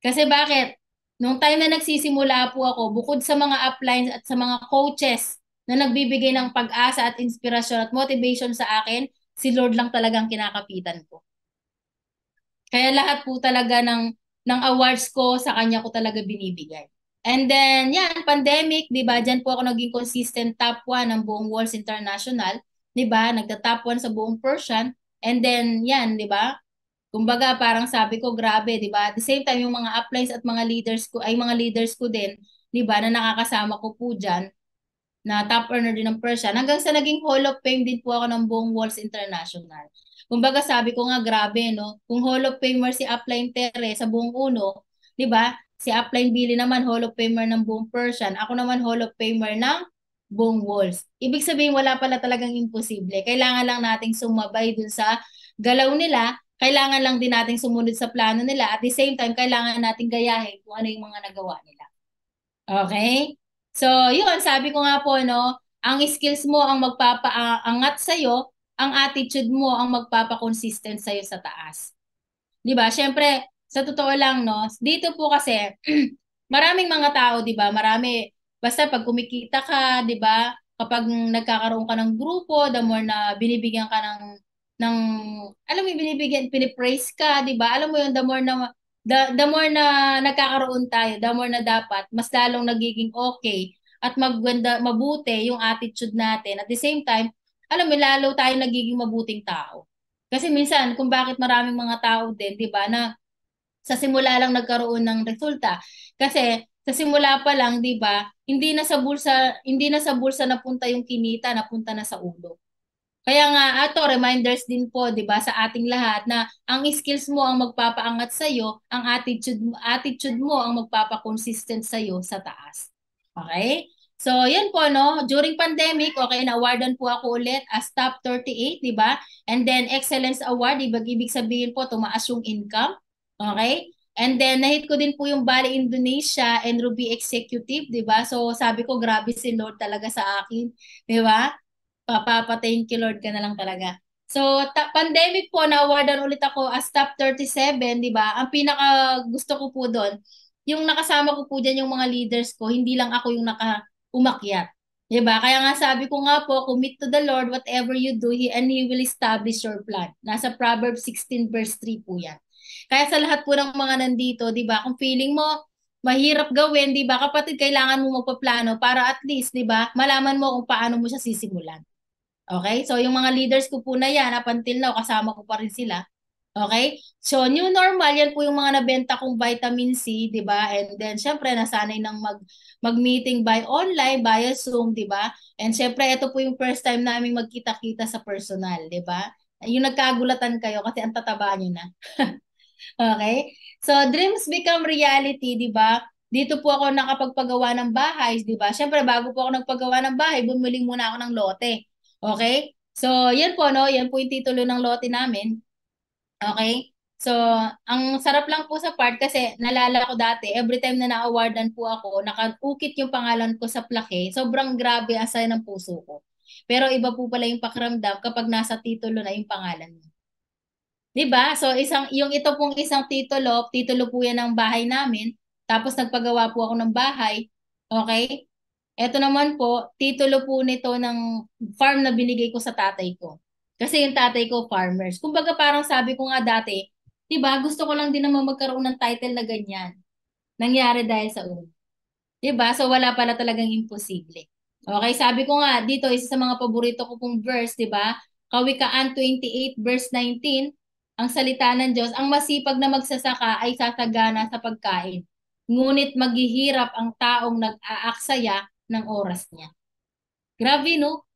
Kasi bakit? Nung time na nagsisimula po ako, bukod sa mga uplines at sa mga coaches na nagbibigay ng pag-asa at inspirasyon at motivation sa akin, si Lord lang talagang kinakapitan ko. Kaya lahat po talaga ng awards ko, sa kanya ko talaga binibigay. And then, yan, pandemic, di ba? Diyan po ako naging consistent top 1 ng buong Walls International. Di ba? Nagta-top 1 sa buong Persian. And then, yan, di ba? Kumbaga, parang sabi ko, grabe, di ba? At the same time, yung mga uplines at mga leaders ko din, di ba, na nakakasama ko po dyan, na top earner din ng Persian, hanggang sa naging Hall of Fame din po ako ng buong Walls International. Kumbaga sabi ko nga grabe no, kung Hall of Famer si Upline Terre sa buong uno, 'di ba? Si Upline Billy naman Hall of Famer ng buong Persian, ako naman Hall of Famer ng buong Wolves. Ibig sabihin wala pala talagang imposible. Kailangan lang nating sumabay dun sa galaw nila, kailangan lang din nating sumunod sa plano nila. At the same time, kailangan nating gayahin kung ano yung mga nagawa nila. Okay? So, yun, sabi ko nga po, no, ang skills mo ang magpapaangat sa'yo, ang attitude mo ang magpapa-consistent sa'yo sa taas. 'Di ba? Syempre, sa totoo lang, no, dito po kasi, maraming mga tao, 'di ba? Marami, basta pag kumikita ka, 'di ba? Kapag nagkakaroon ka ng grupo, the more na binibigyan ka ng alam mo yung binibigyan, pinipraise ka, 'di ba? Alam mo yun, the more na nagkakaroon tayo, the more na dapat mas lalong nagiging okay at maganda, mabuti yung attitude natin. At the same time, alam mo, lalo tayo nagiging mabuting tao. Kasi minsan, kung bakit maraming mga tao din, 'di ba, na sa simula lang nagkaroon ng resulta. Kasi sa simula pa lang, 'di ba, hindi na sa bulsa napunta yung kinita, napunta na sa ulo. Kaya nga ato reminders din po 'di ba sa ating lahat na ang skills mo ang magpapaangat sa iyo, ang attitude mo ang magpapa-consistent sa iyo sa taas. Okay? So, yan po no, during pandemic, okay, na-awardan po ako ulit as top 38, 'di ba? And then Excellence Award, ibig sabihin po tumaas yung income. Okay? And then nahit ko din po yung Bali Indonesia and Ruby Executive, 'di ba? So, sabi ko grabe si Lord talaga sa akin, 'di ba? Thank you Lord ka na lang talaga. So, pandemic po, na-awardan ulit ako as top 37, di ba? Ang pinaka gusto ko po doon, yung nakasama ko po dyan yung mga leaders ko, hindi lang ako yung umakyat. Di ba? Kaya nga sabi ko nga po, commit to the Lord whatever you do, and He will establish your plan. Nasa Proverbs 16 verse 3 po yan. Kaya sa lahat po ng mga nandito, di ba? Kung feeling mo, mahirap gawin, di ba? Kapatid, kailangan mo magpaplano para at least, di ba? Malaman mo kung paano mo siya sisimulan. Okay? So, yung mga leaders ko po na yan, up until now, kasama ko pa rin sila. Okay? So, new normal, yan po yung mga nabenta kong vitamin C, di ba? And then, syempre, nasanay ng mag-meeting by online, via Zoom, di ba? And syempre, ito po yung first time namin magkita-kita sa personal, di ba? Yung nagkagulatan kayo kasi ang tataba nyo na. Okay? So, dreams become reality, di ba? Dito po ako nakapagpagawa ng bahay, di ba? Syempre, bago po ako nagpagawa ng bahay, bumili muna ako ng lote. Okay? So, yan po, no? Yan po yung titulo ng lote namin. Okay? So, ang sarap lang po sa part kasi nalala ko dati, every time na na-awardan po ako, nakaukit yung pangalan ko sa plaque, sobrang grabe ang saya ng puso ko. Pero iba po pala yung pakiramdam kapag nasa titulo na yung pangalan mo. 'Di ba? So yung ito pong isang titulo po 'yan ng bahay namin. Tapos nagpagawa po ako ng bahay. Okay? Ito naman po, titulo po nito ng farm na binigay ko sa tatay ko. Kasi yung tatay ko farmers. Kumbaga parang sabi ko nga dati, 'di ba? Gusto ko lang din naman magkaroon ng title na ganyan. Nangyari dahil sa ulo. 'Di ba? So wala pala talagang imposible. Okay, sabi ko nga dito isa sa mga paborito ko pong verse, 'di ba? Kawikaan 28 verse 19, ang salita ng Diyos, ang masipag na magsasaka ay sasagana sa pagkain. Ngunit maghihirap ang taong nag-aaksaya ng oras niya. Grabe, no?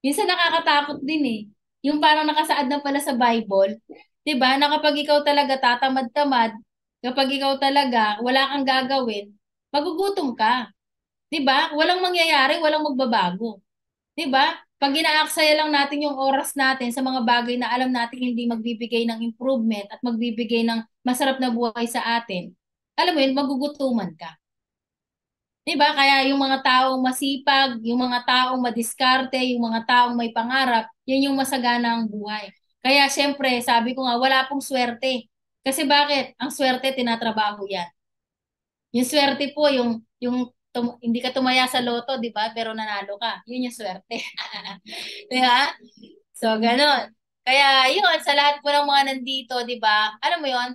Minsan nakakatakot din eh. Yung parang nakasaad na pala sa Bible, 'di ba? Na kapag ikaw talaga tatamad-tamad, kapag ikaw talaga wala kang gagawin, magugutom ka. 'Di ba? Walang mangyayari, walang magbabago. 'Di ba? Pag inaaksaya lang natin yung oras natin sa mga bagay na alam natin hindi magbibigay ng improvement at magbibigay ng masarap na buhay sa atin, alam mo yun, magugutuman ka. 'Di ba? Kaya yung mga taong masipag, yung mga taong madiskarte, yung mga taong may pangarap, yun yung masagana ang buhay. Kaya syempre, sabi ko nga, wala pong swerte. Kasi bakit? Ang swerte, tinatrabaho yan. Yung swerte po, hindi ka tumaya sa loto, di ba? Pero nanalo ka. Yun yung swerte. Di ba? So, ganun. Kaya yun, sa lahat po ng mga nandito, di ba? Alam mo yun,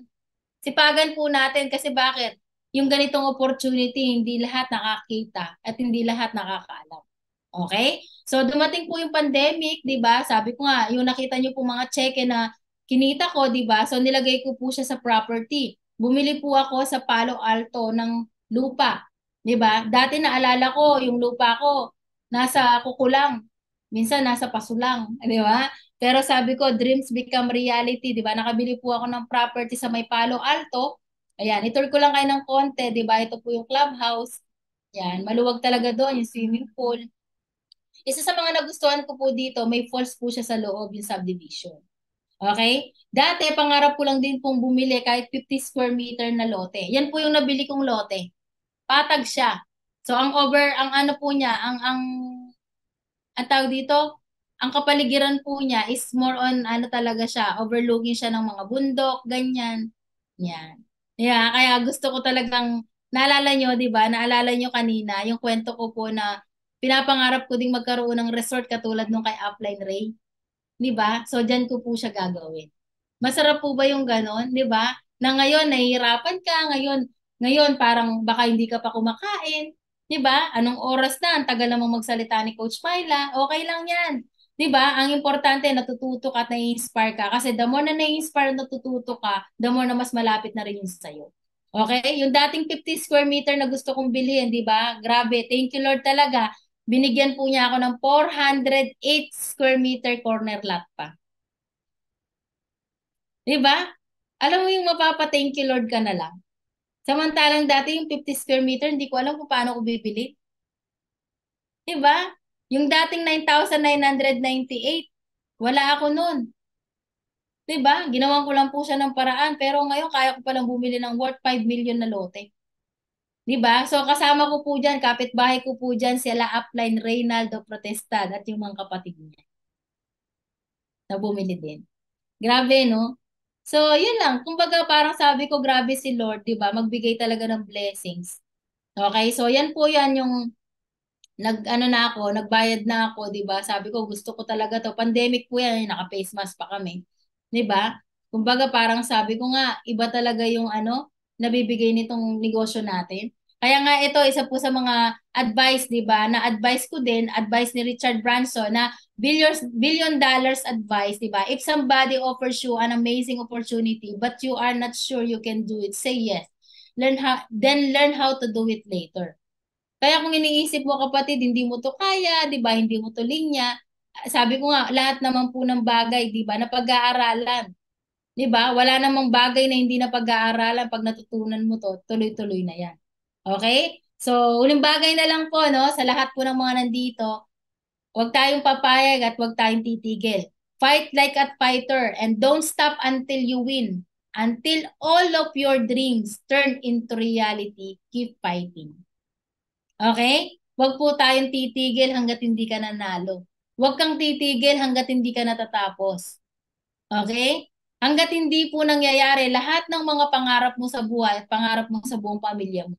sipagan po natin kasi bakit? Yung ganitong opportunity, hindi lahat nakakita at hindi lahat nakakaalam. Okay? So, dumating po yung pandemic, di ba? Sabi ko nga, yung nakita niyo po mga cheque na kinita ko, di ba? So, nilagay ko po siya sa property. Bumili po ako sa Palo Alto ng lupa. 'Di ba? Dati naalala ko, yung lupa ko nasa Kukulang. Minsan nasa Pasulang, 'di ba? Pero sabi ko, dreams become reality, di ba? Nakabili po ako ng property sa may Palo Alto. Ayan, itour ko lang kayo ng konti, di ba? Ito po yung clubhouse. Yan, maluwag talaga doon, yung swimming pool. Isa sa mga nagustuhan ko po dito, may falls po siya sa loob yung subdivision. Okay? Dati, pangarap ko lang din pong bumili kahit 50 square meter na lote. Yan po yung nabili kong lote. Patag siya. So, ang ano po niya, ang tawag dito, ang kapaligiran po niya is more on ano talaga siya, overlooking siya ng mga bundok, ganyan. Yan. Yeah, kaya gusto ko talagang naalala nyo, 'di ba? Naalala nyo kanina yung kwento ko po na pinapangarap ko ding magkaroon ng resort katulad nung kay Upline Ray, 'di ba? So diyan ko po siya gagawin. Masarap po ba yung ganon, 'di ba? Na ngayon nahihirapan ka, ngayon parang baka hindi ka pa kumakain, 'di ba? Anong oras na? Ang tagal namang magsalita ni Coach Myla. Okay lang 'yan. 'Di ba? Ang importante natututo ka at nai-inspire ka kasi the more na nai-inspire at natututo ka, the more na mas malapit na rin yun sa'yo. Okay? Yung dating 50 square meter na gusto kong bilhin, 'di ba? Grabe, thank you Lord talaga. Binigyan po niya ako ng 408 square meter corner lot pa. 'Di ba? Alam mo yung mapapa-thank you Lord ka na lang. Samantalang dati yung 50 square meter, hindi ko alam kung paano ko bibili. 'Di ba? Yung dating 9,998, wala ako noon. 'Di ba? Ginawan ko lang po siya ng paraan, pero ngayon kaya ko palang bumili ng worth 5 million na lote. 'Di ba? So kasama ko po diyan, kapitbahay ko po diyan sila Upline Reynaldo Protestad at yung mga kapatid niya na bumili din. Grabe, no? So, yun lang. Kumbaga, parang sabi ko, grabe si Lord, di ba? Magbigay talaga ng blessings. Okay, so yan po yan yung ano na ako, nagbayad na ako, 'di ba? Sabi ko gusto ko talaga 'to. Pandemic po 'yan, naka-face mask pa kami. 'Di ba? Kumbaga parang sabi ko nga, iba talaga yung ano, nabibigay nitong negosyo natin. Kaya nga ito isa po sa mga advice, 'di ba? Na advice ko din, advice ni Richard Branson na billion dollars advice, 'di ba? If somebody offers you an amazing opportunity but you are not sure you can do it, say yes. Learn how to do it later. Kaya kung iniisip mo kapatid, hindi mo to kaya, 'di ba? Hindi mo to linya. Sabi ko nga, lahat naman po ng bagay, 'di ba, na pag-aaralan. 'Di ba? Wala namang bagay na hindi na pag-aaralan pag natutunan mo to, tuloy-tuloy na 'yan. Okay? So, uling bagay na lang po no sa lahat po ng mga nandito, huwag tayong papayag at huwag tayong titigil. Fight like a fighter and don't stop until you win. Until all of your dreams turn into reality, keep fighting. Okay? Huwag po tayong titigil hanggat hindi ka nanalo. Huwag kang titigil hanggat hindi ka natatapos. Okay? Hanggat hindi po nangyayari lahat ng mga pangarap mo sa buhay at pangarap mo sa buong pamilya mo.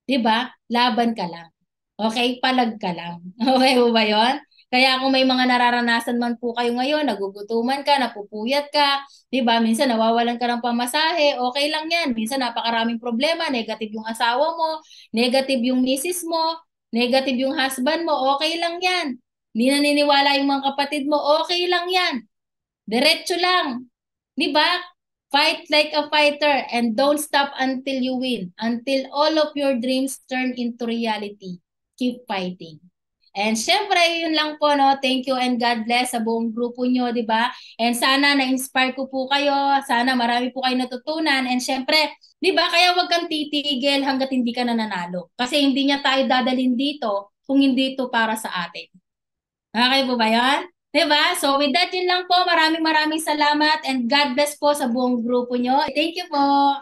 'Di ba? Laban ka lang. Okay? Palag ka lang. Okay po ba 'yon? Kaya kung may mga nararanasan man po kayo ngayon, nagugutuman ka, napupuyat ka, 'di ba? Minsan nawawalan ka ng pamasahe, okay lang 'yan. Minsan napakaraming problema, negative yung asawa mo, negative yung misis mo, negative yung husband mo, okay lang 'yan. Hindi naniniwala yung mga kapatid mo, okay lang 'yan. Diretso lang. 'Di ba? Fight like a fighter and don't stop until you win. Until all of your dreams turn into reality. Keep fighting. And syempre, yun lang po, no? Thank you and God bless sa buong grupo nyo, di ba? And sana na-inspire ko po kayo. Sana marami po kayo natutunan. And syempre, di ba, kaya wag kang titigil hanggat hindi ka nananalo. Kasi hindi niya tayo dadalhin dito kung hindi ito para sa atin. Okay po ba yan? Diba? So with that, yun lang po. Maraming salamat and God bless po sa buong grupo nyo. Thank you po.